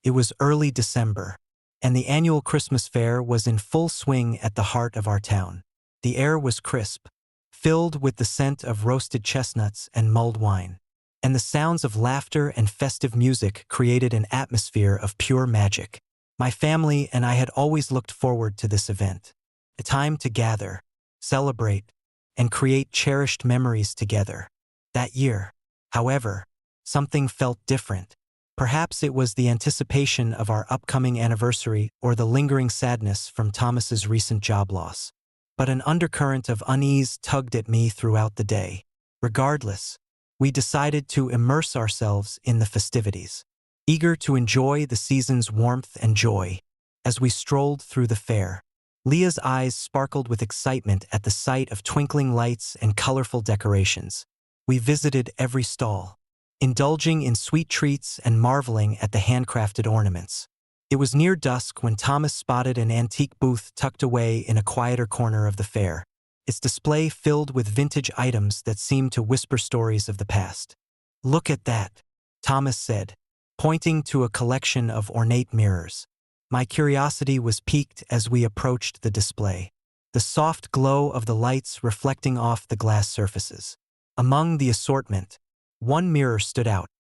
It was early December, and the annual Christmas fair was in full swing at the heart of our town. The air was crisp, filled with the scent of roasted chestnuts and mulled wine, and the sounds of laughter and festive music created an atmosphere of pure magic. My family and I had always looked forward to this event, a time to gather, celebrate, and create cherished memories together. That year, however, something felt different. Perhaps it was the anticipation of our upcoming anniversary or the lingering sadness from Thomas's recent job loss. But an undercurrent of unease tugged at me throughout the day. Regardless, we decided to immerse ourselves in the festivities, eager to enjoy the season's warmth and joy. As we strolled through the fair, Leah's eyes sparkled with excitement at the sight of twinkling lights and colorful decorations. We visited every stall, indulging in sweet treats and marveling at the handcrafted ornaments. It was near dusk when Thomas spotted an antique booth tucked away in a quieter corner of the fair, its display filled with vintage items that seemed to whisper stories of the past. "Look at that," Thomas said, pointing to a collection of ornate mirrors. My curiosity was piqued as we approached the display, the soft glow of the lights reflecting off the glass surfaces. Among the assortment, one mirror stood out,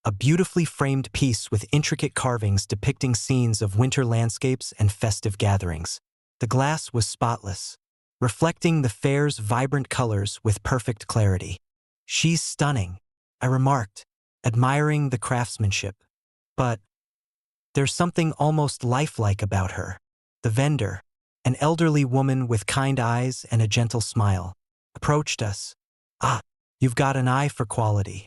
a beautifully framed piece with intricate carvings depicting scenes of winter landscapes and festive gatherings. The glass was spotless, reflecting the fair's vibrant colors with perfect clarity. "She's stunning," I remarked, admiring the craftsmanship. "But there's something almost lifelike about her." The vendor, an elderly woman with kind eyes and a gentle smile, approached us. "Ah, you've got an eye for quality,"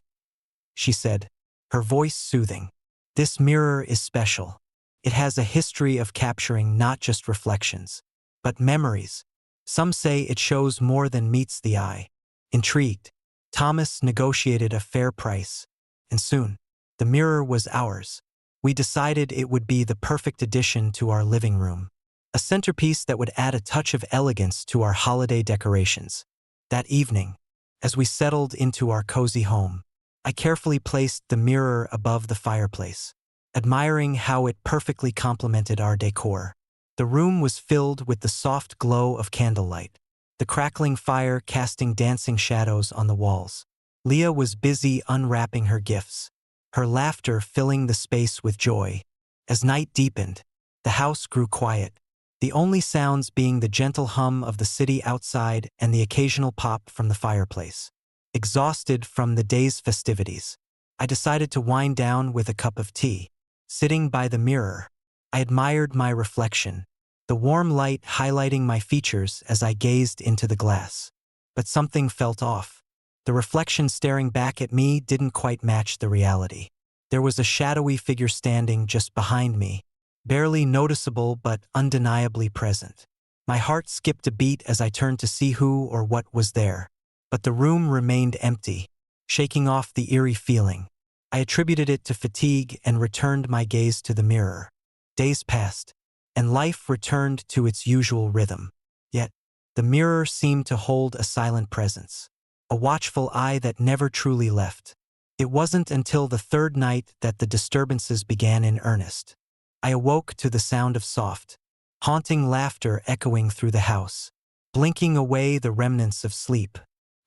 she said, her voice soothing. "This mirror is special. It has a history of capturing not just reflections, but memories. Some say it shows more than meets the eye." Intrigued, Thomas negotiated a fair price, and soon, the mirror was ours. We decided it would be the perfect addition to our living room, a centerpiece that would add a touch of elegance to our holiday decorations. That evening, as we settled into our cozy home, I carefully placed the mirror above the fireplace, admiring how it perfectly complemented our decor. The room was filled with the soft glow of candlelight, the crackling fire casting dancing shadows on the walls. Leah was busy unwrapping her gifts, her laughter filling the space with joy. As night deepened, the house grew quiet, the only sounds being the gentle hum of the city outside and the occasional pop from the fireplace. Exhausted from the day's festivities, I decided to wind down with a cup of tea. Sitting by the mirror, I admired my reflection, the warm light highlighting my features as I gazed into the glass. But something felt off. The reflection staring back at me didn't quite match the reality. There was a shadowy figure standing just behind me, barely noticeable but undeniably present. My heart skipped a beat as I turned to see who or what was there. But the room remained empty, shaking off the eerie feeling. I attributed it to fatigue and returned my gaze to the mirror. Days passed, and life returned to its usual rhythm. Yet, the mirror seemed to hold a silent presence, a watchful eye that never truly left. It wasn't until the third night that the disturbances began in earnest. I awoke to the sound of soft, haunting laughter echoing through the house, blinking away the remnants of sleep.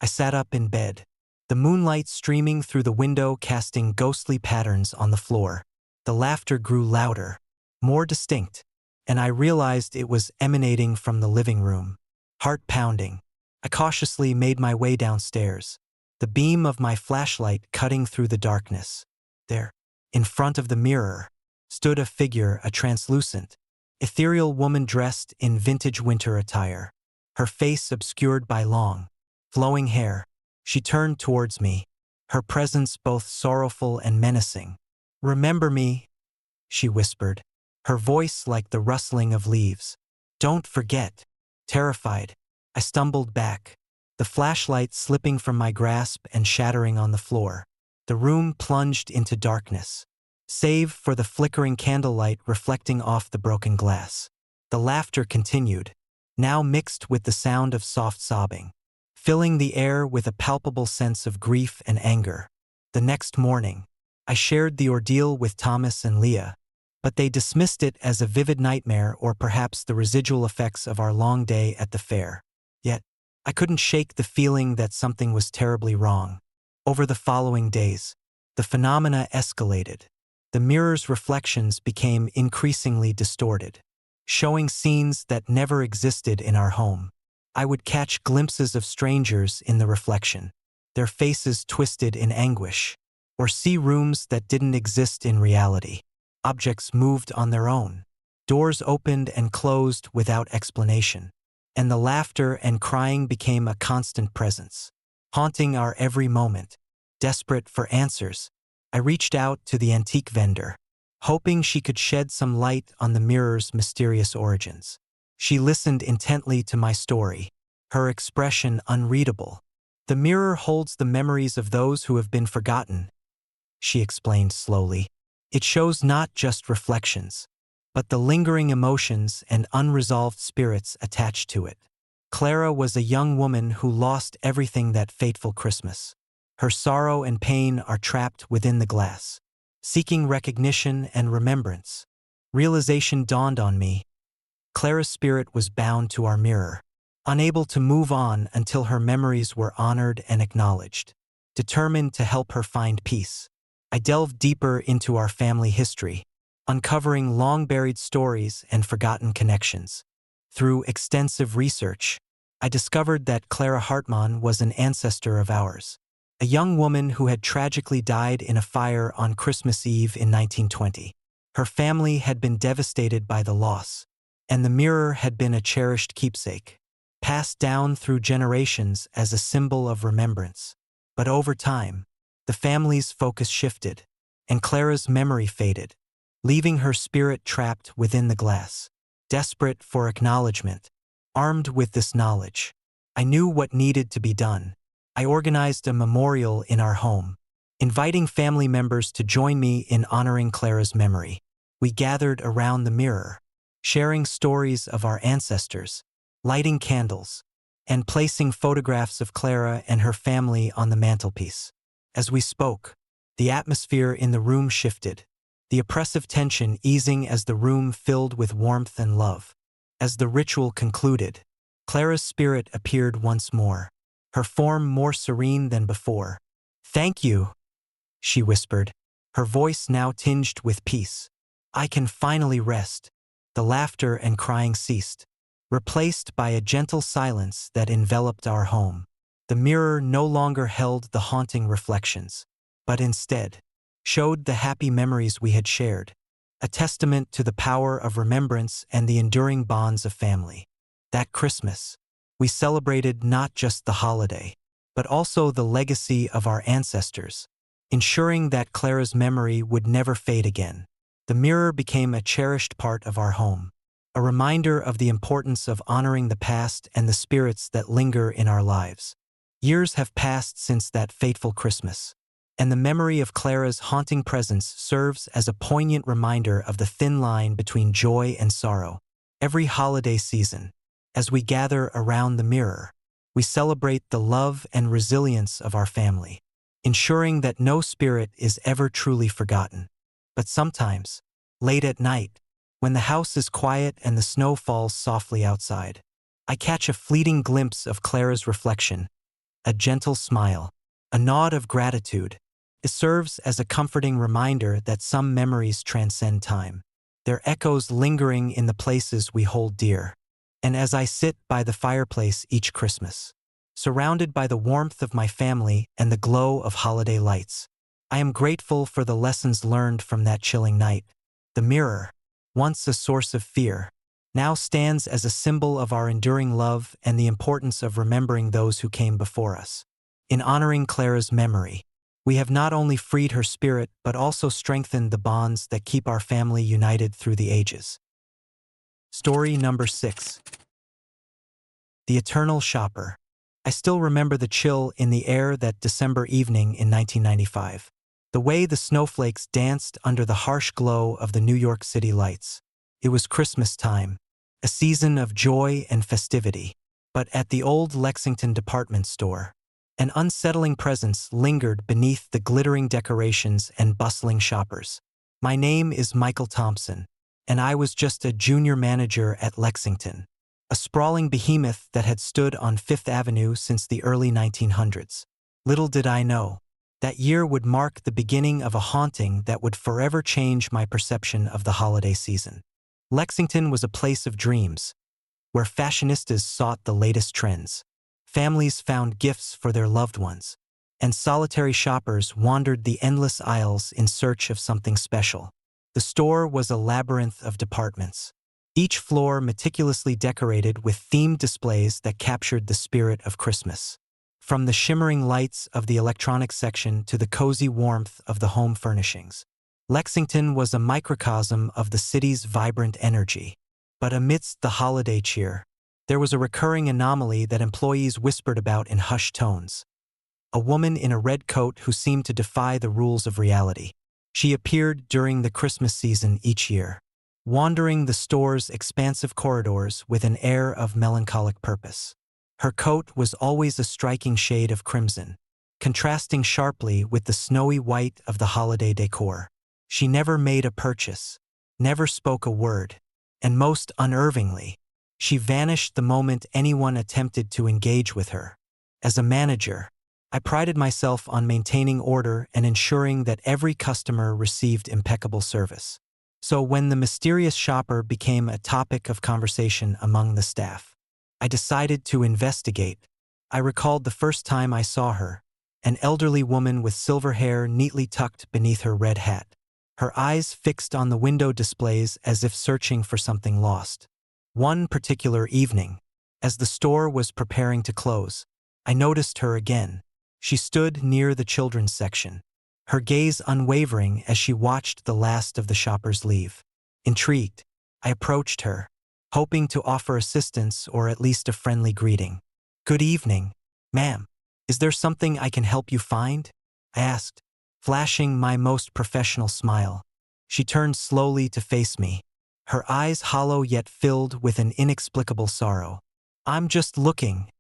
I sat up in bed, the moonlight streaming through the window casting ghostly patterns on the floor. The laughter grew louder, more distinct, and I realized it was emanating from the living room. Heart pounding, I cautiously made my way downstairs, the beam of my flashlight cutting through the darkness. There, in front of the mirror, stood a figure, a translucent, ethereal woman dressed in vintage winter attire, her face obscured by long, flowing hair. She turned towards me, her presence both sorrowful and menacing. "Remember me," she whispered, her voice like the rustling of leaves. "Don't forget." Terrified, I stumbled back, the flashlight slipping from my grasp and shattering on the floor. The room plunged into darkness, save for the flickering candlelight reflecting off the broken glass. The laughter continued, now mixed with the sound of soft sobbing, filling the air with a palpable sense of grief and anger. The next morning, I shared the ordeal with Thomas and Leah, but they dismissed it as a vivid nightmare or perhaps the residual effects of our long day at the fair. Yet, I couldn't shake the feeling that something was terribly wrong. Over the following days, the phenomena escalated. The mirror's reflections became increasingly distorted, showing scenes that never existed in our home. I would catch glimpses of strangers in the reflection, their faces twisted in anguish, or see rooms that didn't exist in reality. Objects moved on their own. Doors opened and closed without explanation, and the laughter and crying became a constant presence, haunting our every moment. Desperate for answers, I reached out to the antique vendor, hoping she could shed some light on the mirror's mysterious origins. She listened intently to my story, her expression unreadable. "The mirror holds the memories of those who have been forgotten," she explained slowly. "It shows not just reflections, but the lingering emotions and unresolved spirits attached to it." Clara was a young woman who lost everything that fateful Christmas. Her sorrow and pain are trapped within the glass, seeking recognition and remembrance. Realization dawned on me. Clara's spirit was bound to our mirror, unable to move on until her memories were honored and acknowledged. Determined to help her find peace, I delved deeper into our family history, uncovering long-buried stories and forgotten connections. Through extensive research, I discovered that Clara Hartmann was an ancestor of ours, a young woman who had tragically died in a fire on Christmas Eve in 1920. Her family had been devastated by the loss, and the mirror had been a cherished keepsake, passed down through generations as a symbol of remembrance. But over time, the family's focus shifted, and Clara's memory faded, leaving her spirit trapped within the glass. Desperate for acknowledgement, armed with this knowledge, I knew what needed to be done. I organized a memorial in our home, inviting family members to join me in honoring Clara's memory. We gathered around the mirror, sharing stories of our ancestors, lighting candles, and placing photographs of Clara and her family on the mantelpiece. As we spoke, the atmosphere in the room shifted, the oppressive tension easing as the room filled with warmth and love. As the ritual concluded, Clara's spirit appeared once more, her form more serene than before. "Thank you," she whispered, her voice now tinged with peace. "I can finally rest." The laughter and crying ceased, replaced by a gentle silence that enveloped our home. The mirror no longer held the haunting reflections, but instead showed the happy memories we had shared, a testament to the power of remembrance and the enduring bonds of family. That Christmas, we celebrated not just the holiday, but also the legacy of our ancestors, ensuring that Clara's memory would never fade again. The mirror became a cherished part of our home, a reminder of the importance of honoring the past and the spirits that linger in our lives. Years have passed since that fateful Christmas, and the memory of Clara's haunting presence serves as a poignant reminder of the thin line between joy and sorrow. Every holiday season, as we gather around the mirror, we celebrate the love and resilience of our family, ensuring that no spirit is ever truly forgotten. But sometimes, late at night, when the house is quiet and the snow falls softly outside, I catch a fleeting glimpse of Clara's reflection, a gentle smile, a nod of gratitude. It serves as a comforting reminder that some memories transcend time, their echoes lingering in the places we hold dear. And as I sit by the fireplace each Christmas, surrounded by the warmth of my family and the glow of holiday lights, I am grateful for the lessons learned from that chilling night. The mirror, once a source of fear, now stands as a symbol of our enduring love and the importance of remembering those who came before us. In honoring Clara's memory, we have not only freed her spirit but also strengthened the bonds that keep our family united through the ages. Story number 6. The Eternal Shopper. I still remember the chill in the air that December evening in 1995. The way the snowflakes danced under the harsh glow of the New York City lights. It was Christmas time, a season of joy and festivity. But at the old Lexington department store, an unsettling presence lingered beneath the glittering decorations and bustling shoppers. My name is Michael Thompson, and I was just a junior manager at Lexington, a sprawling behemoth that had stood on Fifth Avenue since the early 1900s. Little did I know, that year would mark the beginning of a haunting that would forever change my perception of the holiday season. Lexington was a place of dreams, where fashionistas sought the latest trends, families found gifts for their loved ones, and solitary shoppers wandered the endless aisles in search of something special. The store was a labyrinth of departments, each floor meticulously decorated with themed displays that captured the spirit of Christmas. From the shimmering lights of the electronics section to the cozy warmth of the home furnishings, Lexington was a microcosm of the city's vibrant energy. But amidst the holiday cheer, there was a recurring anomaly that employees whispered about in hushed tones. A woman in a red coat who seemed to defy the rules of reality. She appeared during the Christmas season each year, wandering the store's expansive corridors with an air of melancholic purpose. Her coat was always a striking shade of crimson, contrasting sharply with the snowy white of the holiday decor. She never made a purchase, never spoke a word, and most unnervingly, she vanished the moment anyone attempted to engage with her. As a manager, I prided myself on maintaining order and ensuring that every customer received impeccable service. So when the mysterious shopper became a topic of conversation among the staff, I decided to investigate. I recalled the first time I saw her, an elderly woman with silver hair neatly tucked beneath her red hat, her eyes fixed on the window displays as if searching for something lost. One particular evening, as the store was preparing to close, I noticed her again. She stood near the children's section, her gaze unwavering as she watched the last of the shoppers leave. Intrigued, I approached her, hoping to offer assistance or at least a friendly greeting. "Good evening, ma'am. Is there something I can help you find?" I asked, flashing my most professional smile. She turned slowly to face me, her eyes hollow yet filled with an inexplicable sorrow. "I'm just looking,"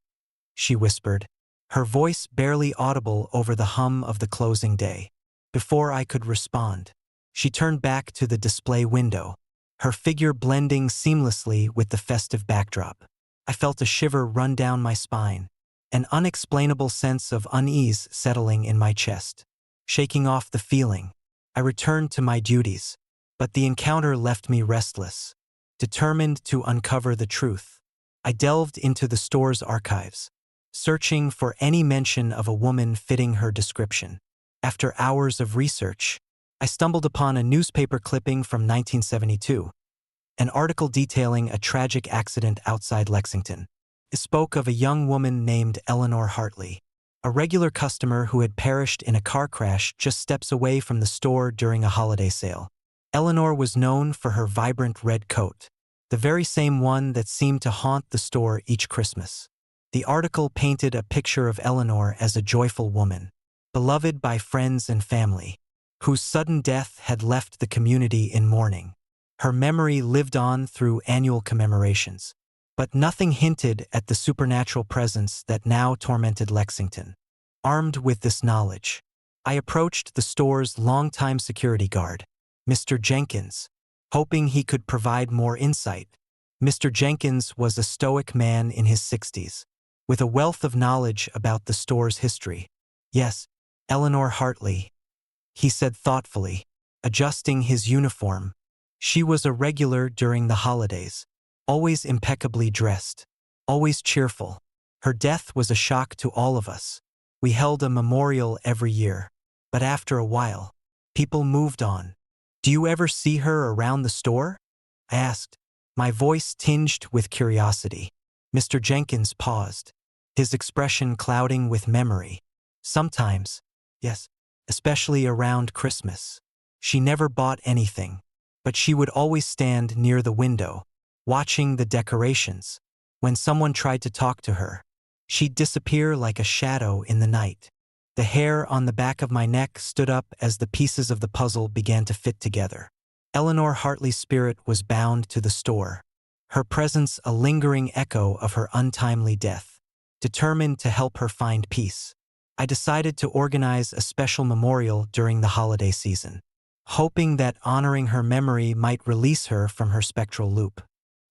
she whispered, her voice barely audible over the hum of the closing day. Before I could respond, she turned back to the display window, her figure blending seamlessly with the festive backdrop. I felt a shiver run down my spine, an unexplainable sense of unease settling in my chest. Shaking off the feeling, I returned to my duties, but the encounter left me restless, determined to uncover the truth. I delved into the store's archives, searching for any mention of a woman fitting her description. After hours of research, I stumbled upon a newspaper clipping from 1972, an article detailing a tragic accident outside Lexington. It spoke of a young woman named Eleanor Hartley, a regular customer who had perished in a car crash just steps away from the store during a holiday sale. Eleanor was known for her vibrant red coat, the very same one that seemed to haunt the store each Christmas. The article painted a picture of Eleanor as a joyful woman, beloved by friends and family, whose sudden death had left the community in mourning. Her memory lived on through annual commemorations, but nothing hinted at the supernatural presence that now tormented Lexington. Armed with this knowledge, I approached the store's longtime security guard, Mr. Jenkins, hoping he could provide more insight. Mr. Jenkins was a stoic man in his 60s, with a wealth of knowledge about the store's history. "Yes, Eleanor Hartley," he said thoughtfully, adjusting his uniform. "She was a regular during the holidays, always impeccably dressed, always cheerful. Her death was a shock to all of us. We held a memorial every year, but after a while, people moved on." "Do you ever see her around the store?" I asked, my voice tinged with curiosity. Mr. Jenkins paused, his expression clouding with memory. "Sometimes, yes, especially around Christmas. She never bought anything, but she would always stand near the window, watching the decorations. When someone tried to talk to her, she'd disappear like a shadow in the night." The hair on the back of my neck stood up as the pieces of the puzzle began to fit together. Eleanor Hartley's spirit was bound to the store, her presence a lingering echo of her untimely death. Determined to help her find peace, I decided to organize a special memorial during the holiday season, hoping that honoring her memory might release her from her spectral loop.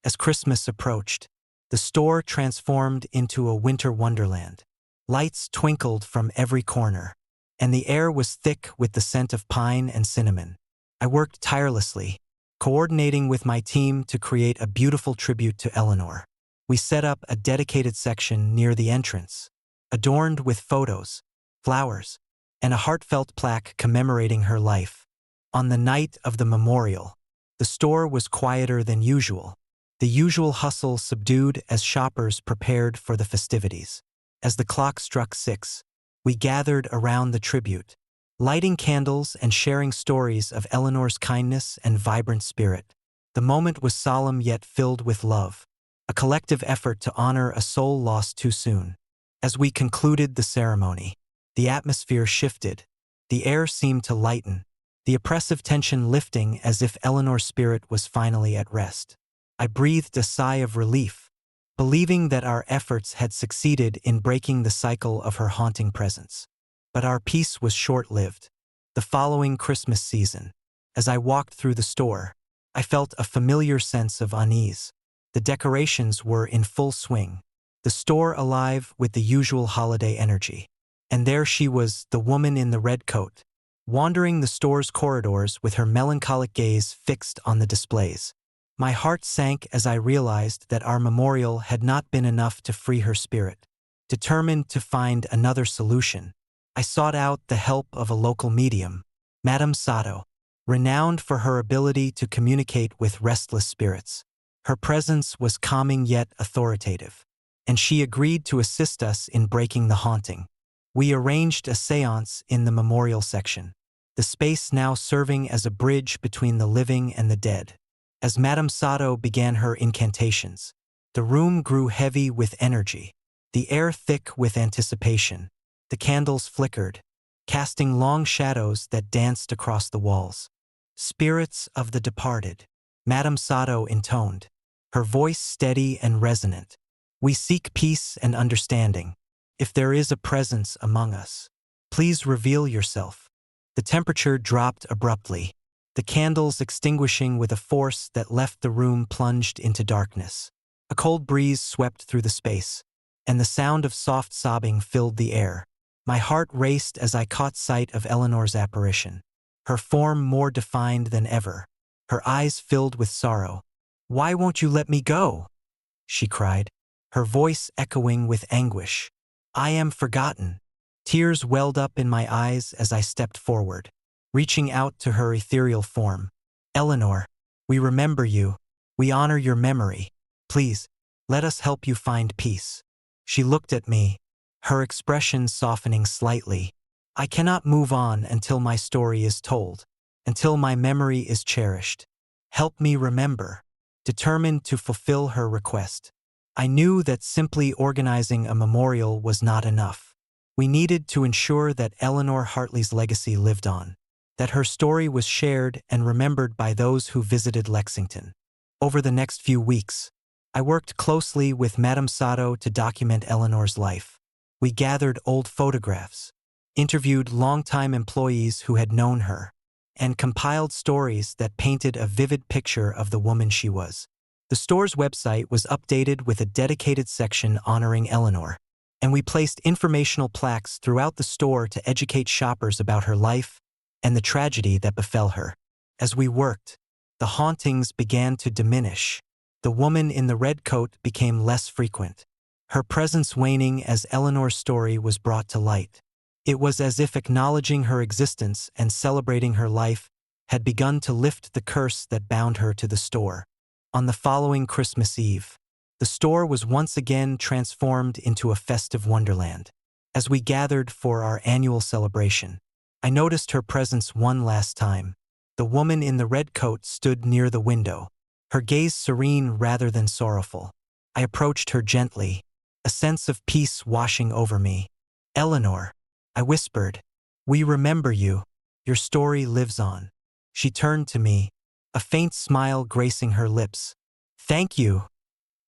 As Christmas approached, the store transformed into a winter wonderland. Lights twinkled from every corner, and the air was thick with the scent of pine and cinnamon. I worked tirelessly, coordinating with my team to create a beautiful tribute to Eleanor. We set up a dedicated section near the entrance, adorned with photos, flowers, and a heartfelt plaque commemorating her life. On the night of the memorial, the store was quieter than usual, the usual hustle subdued as shoppers prepared for the festivities. As the clock struck 6, we gathered around the tribute, lighting candles and sharing stories of Eleanor's kindness and vibrant spirit. The moment was solemn yet filled with love, a collective effort to honor a soul lost too soon. As we concluded the ceremony, the atmosphere shifted. The air seemed to lighten, the oppressive tension lifting as if Eleanor's spirit was finally at rest. I breathed a sigh of relief, believing that our efforts had succeeded in breaking the cycle of her haunting presence. But our peace was short-lived. The following Christmas season, as I walked through the store, I felt a familiar sense of unease. The decorations were in full swing, the store alive with the usual holiday energy. And there she was, the woman in the red coat, wandering the store's corridors with her melancholic gaze fixed on the displays. My heart sank as I realized that our memorial had not been enough to free her spirit. Determined to find another solution, I sought out the help of a local medium, Madame Sato, renowned for her ability to communicate with restless spirits. Her presence was calming yet authoritative, and she agreed to assist us in breaking the haunting. We arranged a séance in the memorial section, the space now serving as a bridge between the living and the dead. As Madame Sato began her incantations, the room grew heavy with energy, the air thick with anticipation. The candles flickered, casting long shadows that danced across the walls. "Spirits of the departed," Madame Sato intoned, her voice steady and resonant. "We seek peace and understanding. If there is a presence among us, please reveal yourself." The temperature dropped abruptly, the candles extinguishing with a force that left the room plunged into darkness. A cold breeze swept through the space, and the sound of soft sobbing filled the air. My heart raced as I caught sight of Eleanor's apparition, her form more defined than ever, her eyes filled with sorrow. "Why won't you let me go?" she cried, her voice echoing with anguish. "I am forgotten." Tears welled up in my eyes as I stepped forward, reaching out to her ethereal form. "Eleanor, we remember you. We honor your memory. Please, let us help you find peace." She looked at me, her expression softening slightly. "I cannot move on until my story is told, until my memory is cherished. Help me remember." Determined to fulfill her request, I knew that simply organizing a memorial was not enough. We needed to ensure that Eleanor Hartley's legacy lived on, that her story was shared and remembered by those who visited Lexington. Over the next few weeks, I worked closely with Madame Sato to document Eleanor's life. We gathered old photographs, interviewed longtime employees who had known her, and compiled stories that painted a vivid picture of the woman she was. The store's website was updated with a dedicated section honoring Eleanor, and we placed informational plaques throughout the store to educate shoppers about her life and the tragedy that befell her. As we worked, the hauntings began to diminish. The woman in the red coat became less frequent, her presence waning as Eleanor's story was brought to light. It was as if acknowledging her existence and celebrating her life had begun to lift the curse that bound her to the store. On the following Christmas Eve, the store was once again transformed into a festive wonderland. As we gathered for our annual celebration, I noticed her presence one last time. The woman in the red coat stood near the window, her gaze serene rather than sorrowful. I approached her gently, a sense of peace washing over me. "Eleanor," I whispered, "we remember you. Your story lives on." She turned to me, a faint smile gracing her lips. "Thank you,"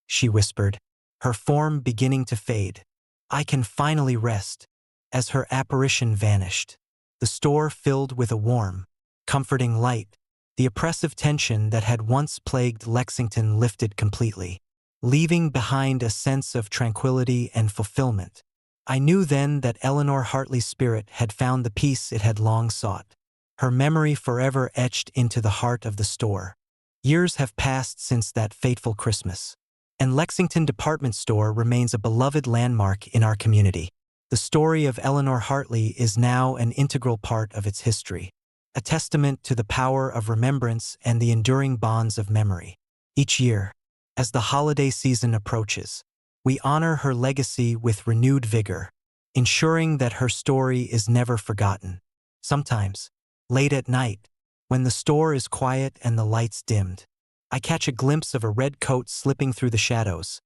she whispered, her form beginning to fade. "I can finally rest." As her apparition vanished, the store filled with a warm, comforting light. The oppressive tension that had once plagued Lexington lifted completely, leaving behind a sense of tranquility and fulfillment. I knew then that Eleanor Hartley's spirit had found the peace it had long sought, her memory forever etched into the heart of the store. Years have passed since that fateful Christmas, and Lexington Department Store remains a beloved landmark in our community. The story of Eleanor Hartley is now an integral part of its history, a testament to the power of remembrance and the enduring bonds of memory. Each year, as the holiday season approaches, we honor her legacy with renewed vigor, ensuring that her story is never forgotten. Sometimes, late at night, when the store is quiet and the lights dimmed, I catch a glimpse of a red coat slipping through the shadows,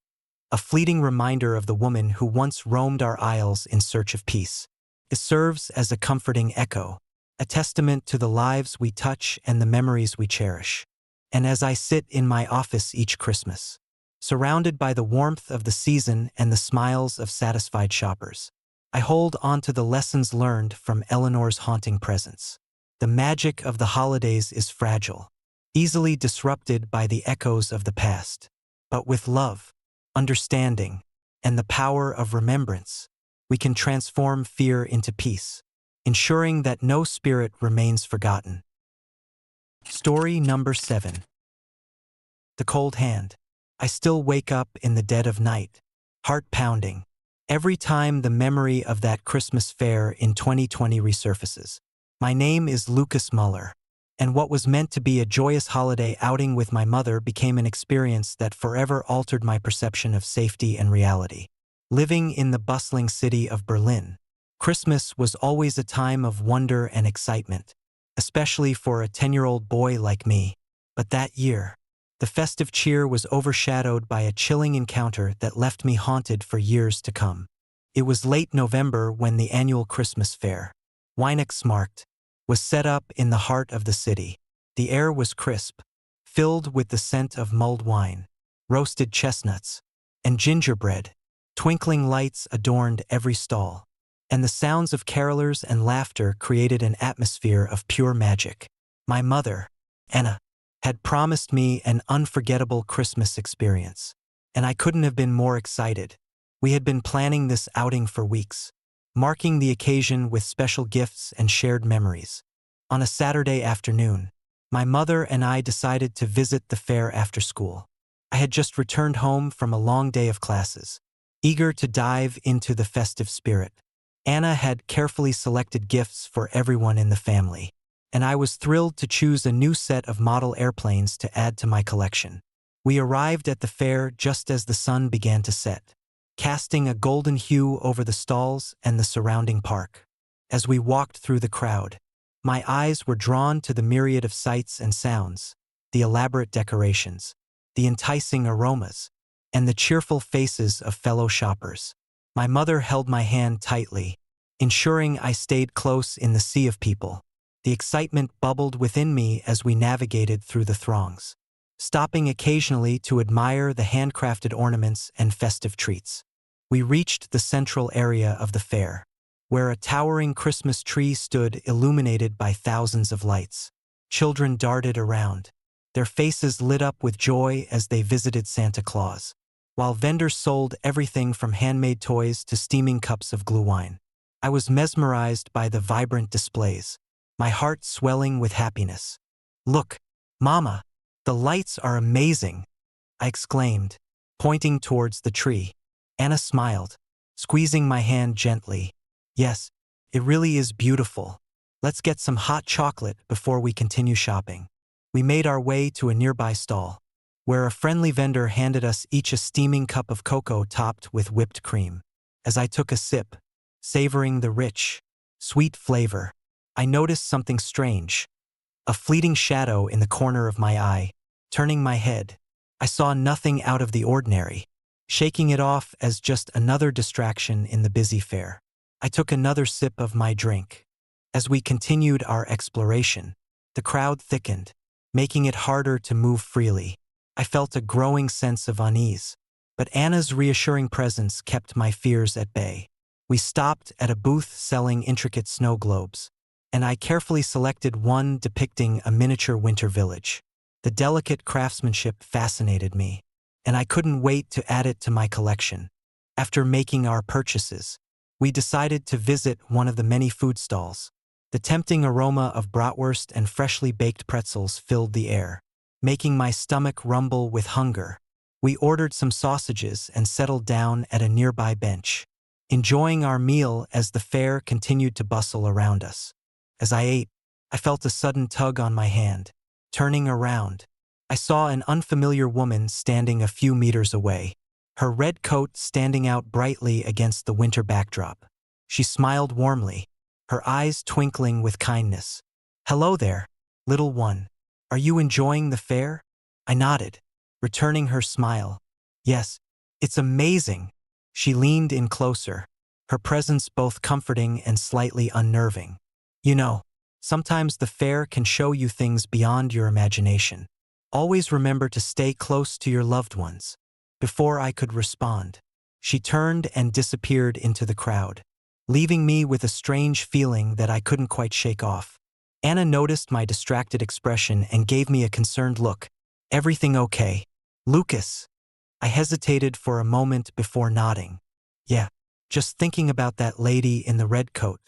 a fleeting reminder of the woman who once roamed our aisles in search of peace. It serves as a comforting echo, a testament to the lives we touch and the memories we cherish. And as I sit in my office each Christmas, surrounded by the warmth of the season and the smiles of satisfied shoppers, I hold on to the lessons learned from Eleanor's haunting presence. The magic of the holidays is fragile, easily disrupted by the echoes of the past. But with love, understanding, and the power of remembrance, we can transform fear into peace, ensuring that no spirit remains forgotten. Story number 7. The Cold Hand. I still wake up in the dead of night, heart pounding, every time the memory of that Christmas fair in 2020 resurfaces. My name is Lucas Muller, and what was meant to be a joyous holiday outing with my mother became an experience that forever altered my perception of safety and reality. Living in the bustling city of Berlin, Christmas was always a time of wonder and excitement, especially for a 10-year-old boy like me. But that year, the festive cheer was overshadowed by a chilling encounter that left me haunted for years to come. It was late November when the annual Christmas fair, Weihnachtsmarkt, was set up in the heart of the city. The air was crisp, filled with the scent of mulled wine, roasted chestnuts, and gingerbread. Twinkling lights adorned every stall, and the sounds of carolers and laughter created an atmosphere of pure magic. My mother, Anna, had promised me an unforgettable Christmas experience, and I couldn't have been more excited. We had been planning this outing for weeks, marking the occasion with special gifts and shared memories. On a Saturday afternoon, my mother and I decided to visit the fair after school. I had just returned home from a long day of classes, eager to dive into the festive spirit. Anna had carefully selected gifts for everyone in the family, and I was thrilled to choose a new set of model airplanes to add to my collection. We arrived at the fair just as the sun began to set, casting a golden hue over the stalls and the surrounding park. As we walked through the crowd, my eyes were drawn to the myriad of sights and sounds, the elaborate decorations, the enticing aromas, and the cheerful faces of fellow shoppers. My mother held my hand tightly, ensuring I stayed close in the sea of people. The excitement bubbled within me as we navigated through the throngs, stopping occasionally to admire the handcrafted ornaments and festive treats. We reached the central area of the fair, where a towering Christmas tree stood illuminated by thousands of lights. Children darted around, their faces lit up with joy as they visited Santa Claus, while vendors sold everything from handmade toys to steaming cups of glühwein. I was mesmerized by the vibrant displays, my heart swelling with happiness. "Look, Mama, the lights are amazing," I exclaimed, pointing towards the tree. Anna smiled, squeezing my hand gently. "Yes, it really is beautiful. Let's get some hot chocolate before we continue shopping." We made our way to a nearby stall, where a friendly vendor handed us each a steaming cup of cocoa topped with whipped cream. As I took a sip, savoring the rich, sweet flavor, I noticed something strange. A fleeting shadow in the corner of my eye. Turning my head, I saw nothing out of the ordinary, shaking it off as just another distraction in the busy fair. I took another sip of my drink. As we continued our exploration, the crowd thickened, making it harder to move freely. I felt a growing sense of unease, but Anna's reassuring presence kept my fears at bay. We stopped at a booth selling intricate snow globes, and I carefully selected one depicting a miniature winter village. The delicate craftsmanship fascinated me, and I couldn't wait to add it to my collection. After making our purchases, we decided to visit one of the many food stalls. The tempting aroma of bratwurst and freshly baked pretzels filled the air, making my stomach rumble with hunger. We ordered some sausages and settled down at a nearby bench, enjoying our meal as the fair continued to bustle around us. As I ate, I felt a sudden tug on my hand. Turning around, I saw an unfamiliar woman standing a few meters away, her red coat standing out brightly against the winter backdrop. She smiled warmly, her eyes twinkling with kindness. "Hello there, little one. Are you enjoying the fair?" I nodded, returning her smile. "Yes, it's amazing." She leaned in closer, her presence both comforting and slightly unnerving. "You know, sometimes the fair can show you things beyond your imagination. Always remember to stay close to your loved ones." Before I could respond, she turned and disappeared into the crowd, leaving me with a strange feeling that I couldn't quite shake off. Anna noticed my distracted expression and gave me a concerned look. "Everything okay, Lucas?" I hesitated for a moment before nodding. "Yeah, just thinking about that lady in the red coat."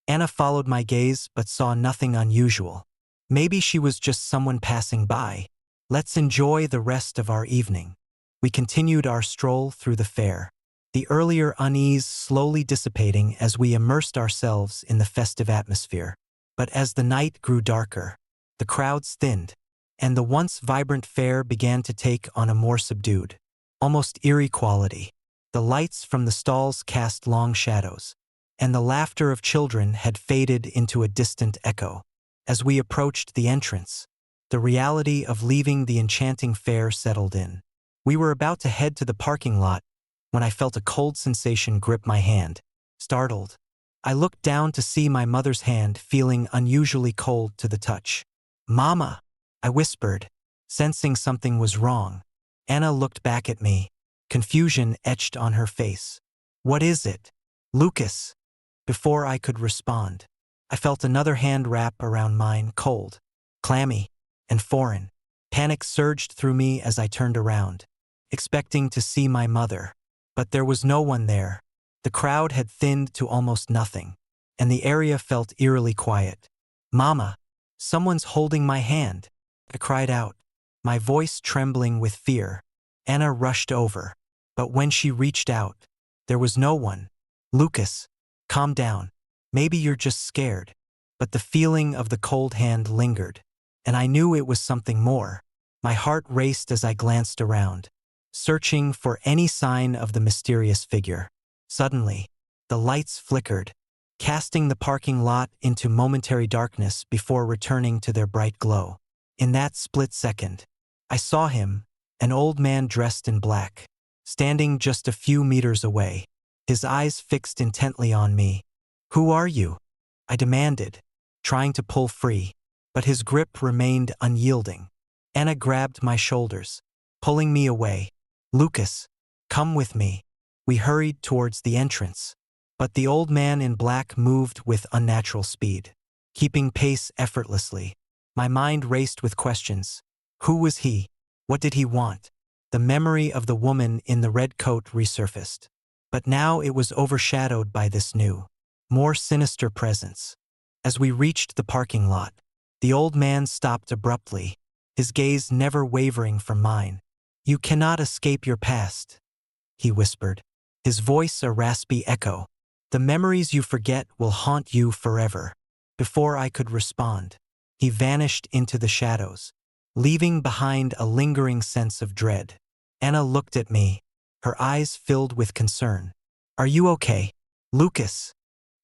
Anna followed my gaze but saw nothing unusual. "Maybe she was just someone passing by. Let's enjoy the rest of our evening." We continued our stroll through the fair, the earlier unease slowly dissipating as we immersed ourselves in the festive atmosphere. But as the night grew darker, the crowds thinned, and the once vibrant fair began to take on a more subdued, almost eerie quality. The lights from the stalls cast long shadows, and the laughter of children had faded into a distant echo. As we approached the entrance, the reality of leaving the enchanting fair settled in. We were about to head to the parking lot when I felt a cold sensation grip my hand. Startled, I looked down to see my mother's hand, feeling unusually cold to the touch. "Mama," I whispered, sensing something was wrong. Anna looked back at me, confusion etched on her face. "What is it, Lucas?" Before I could respond, I felt another hand wrap around mine, cold, clammy, and foreign. Panic surged through me as I turned around, expecting to see my mother. But there was no one there. The crowd had thinned to almost nothing, and the area felt eerily quiet. "Mama, someone's holding my hand," I cried out, my voice trembling with fear. Anna rushed over, but when she reached out, there was no one. "Lucas, calm down. Maybe you're just scared." But the feeling of the cold hand lingered, and I knew it was something more. My heart raced as I glanced around, searching for any sign of the mysterious figure. Suddenly, the lights flickered, casting the parking lot into momentary darkness before returning to their bright glow. In that split second, I saw him, an old man dressed in black, standing just a few meters away, his eyes fixed intently on me. "Who are you?" I demanded, trying to pull free, but his grip remained unyielding. Anna grabbed my shoulders, pulling me away. "Lucas, come with me." We hurried towards the entrance, but the old man in black moved with unnatural speed, keeping pace effortlessly. My mind raced with questions. Who was he? What did he want? The memory of the woman in the red coat resurfaced, but now it was overshadowed by this new, more sinister presence. As we reached the parking lot, the old man stopped abruptly, his gaze never wavering from mine. "You cannot escape your past," he whispered, his voice a raspy echo. "The memories you forget will haunt you forever." Before I could respond, he vanished into the shadows, leaving behind a lingering sense of dread. Anna looked at me, her eyes filled with concern. "Are you okay, Lucas?"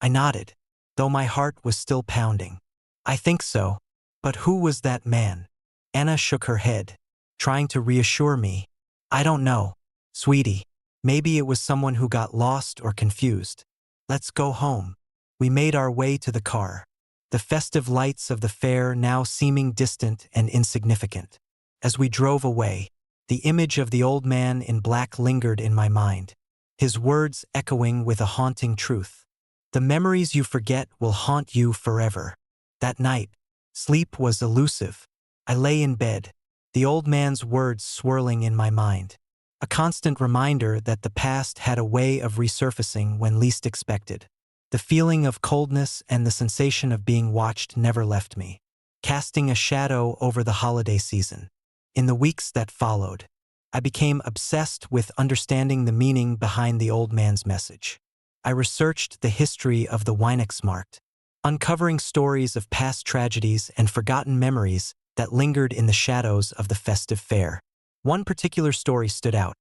I nodded, though my heart was still pounding. "I think so. But who was that man?" Anna shook her head, trying to reassure me. "I don't know, sweetie. Maybe it was someone who got lost or confused. Let's go home." We made our way to the car, the festive lights of the fair now seeming distant and insignificant. As we drove away, the image of the old man in black lingered in my mind, his words echoing with a haunting truth. "The memories you forget will haunt you forever." That night, sleep was elusive. I lay in bed, the old man's words swirling in my mind, a constant reminder that the past had a way of resurfacing when least expected. The feeling of coldness and the sensation of being watched never left me, casting a shadow over the holiday season. In the weeks that followed, I became obsessed with understanding the meaning behind the old man's message. I researched the history of the Weihnachtsmarkt, uncovering stories of past tragedies and forgotten memories that lingered in the shadows of the festive fair. One particular story stood out,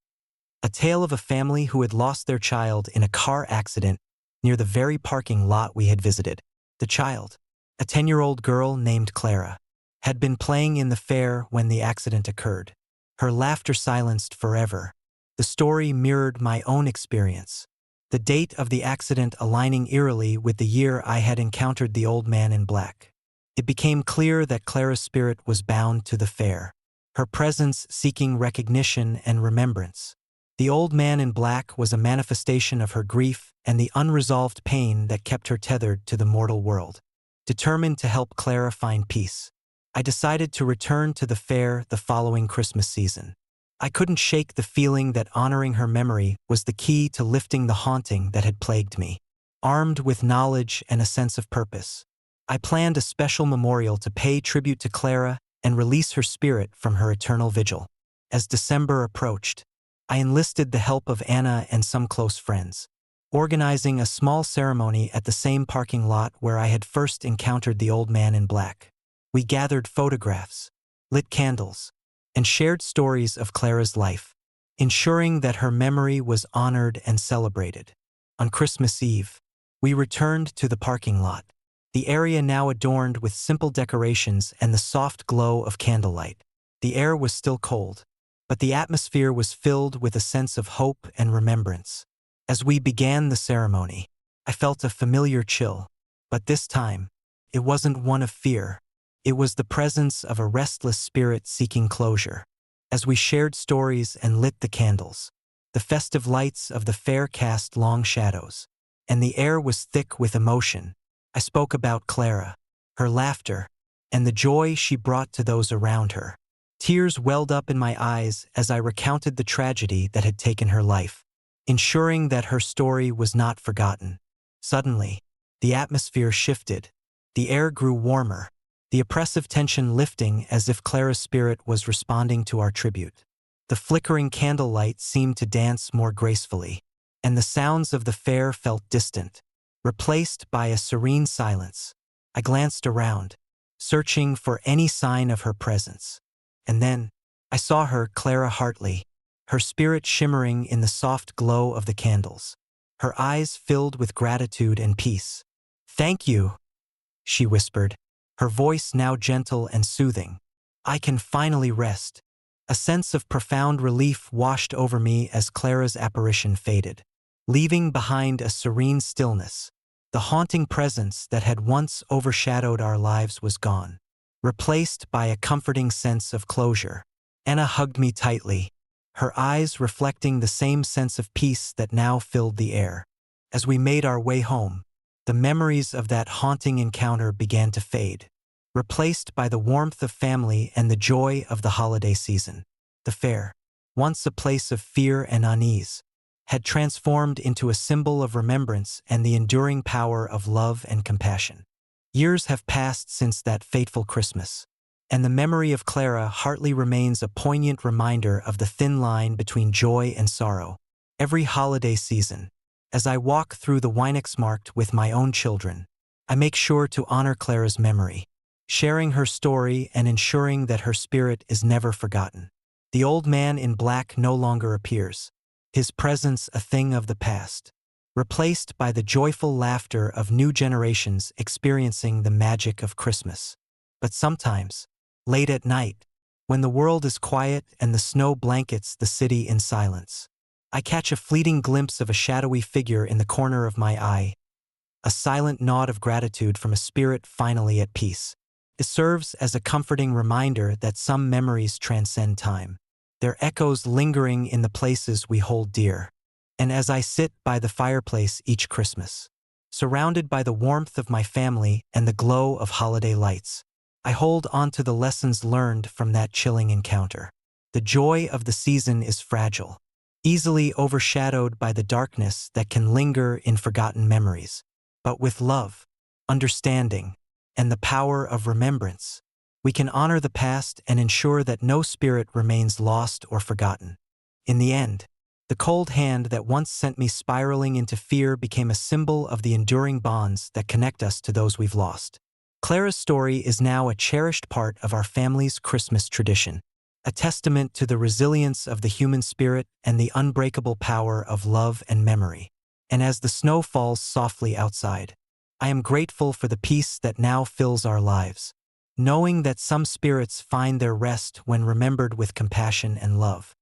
a tale of a family who had lost their child in a car accident near the very parking lot we had visited. The child, a 10-year-old girl named Clara, had been playing in the fair when the accident occurred, her laughter silenced forever. The story mirrored my own experience, the date of the accident aligning eerily with the year I had encountered the old man in black. It became clear that Clara's spirit was bound to the fair, her presence seeking recognition and remembrance. The old man in black was a manifestation of her grief and the unresolved pain that kept her tethered to the mortal world. Determined to help Clara find peace, I decided to return to the fair the following Christmas season. I couldn't shake the feeling that honoring her memory was the key to lifting the haunting that had plagued me. Armed with knowledge and a sense of purpose, I planned a special memorial to pay tribute to Clara and release her spirit from her eternal vigil. As December approached, I enlisted the help of Anna and some close friends, organizing a small ceremony at the same parking lot where I had first encountered the old man in black. We gathered photographs, lit candles, and shared stories of Clara's life, ensuring that her memory was honored and celebrated. On Christmas Eve, we returned to the parking lot, the area now adorned with simple decorations and the soft glow of candlelight. The air was still cold, but the atmosphere was filled with a sense of hope and remembrance. As we began the ceremony, I felt a familiar chill, but this time, it wasn't one of fear. It was the presence of a restless spirit seeking closure. As we shared stories and lit the candles, the festive lights of the fair cast long shadows, and the air was thick with emotion. I spoke about Clara, her laughter, and the joy she brought to those around her. Tears welled up in my eyes as I recounted the tragedy that had taken her life, ensuring that her story was not forgotten. Suddenly, the atmosphere shifted. The air grew warmer, the oppressive tension lifting as if Clara's spirit was responding to our tribute. The flickering candlelight seemed to dance more gracefully, and the sounds of the fair felt distant, replaced by a serene silence. I glanced around, searching for any sign of her presence. And then, I saw her, Clara Hartley, her spirit shimmering in the soft glow of the candles, her eyes filled with gratitude and peace. "Thank you," she whispered, her voice now gentle and soothing. "I can finally rest." A sense of profound relief washed over me as Clara's apparition faded, leaving behind a serene stillness. The haunting presence that had once overshadowed our lives was gone, replaced by a comforting sense of closure. Anna hugged me tightly, her eyes reflecting the same sense of peace that now filled the air. As we made our way home, the memories of that haunting encounter began to fade, replaced by the warmth of family and the joy of the holiday season. The fair, once a place of fear and unease, had transformed into a symbol of remembrance and the enduring power of love and compassion. Years have passed since that fateful Christmas, and the memory of Clara Hartley remains a poignant reminder of the thin line between joy and sorrow. Every holiday season, as I walk through the Weihnachtsmarkt with my own children, I make sure to honor Clara's memory, sharing her story and ensuring that her spirit is never forgotten. The old man in black no longer appears, his presence a thing of the past, replaced by the joyful laughter of new generations experiencing the magic of Christmas. But sometimes, late at night, when the world is quiet and the snow blankets the city in silence, I catch a fleeting glimpse of a shadowy figure in the corner of my eye, a silent nod of gratitude from a spirit finally at peace. It serves as a comforting reminder that some memories transcend time, their echoes lingering in the places we hold dear. And as I sit by the fireplace each Christmas, surrounded by the warmth of my family and the glow of holiday lights, I hold on to the lessons learned from that chilling encounter. The joy of the season is fragile, easily overshadowed by the darkness that can linger in forgotten memories. But with love, understanding, and the power of remembrance, we can honor the past and ensure that no spirit remains lost or forgotten. In the end, the cold hand that once sent me spiraling into fear became a symbol of the enduring bonds that connect us to those we've lost. Clara's story is now a cherished part of our family's Christmas tradition, a testament to the resilience of the human spirit and the unbreakable power of love and memory. And as the snow falls softly outside, I am grateful for the peace that now fills our lives, knowing that some spirits find their rest when remembered with compassion and love.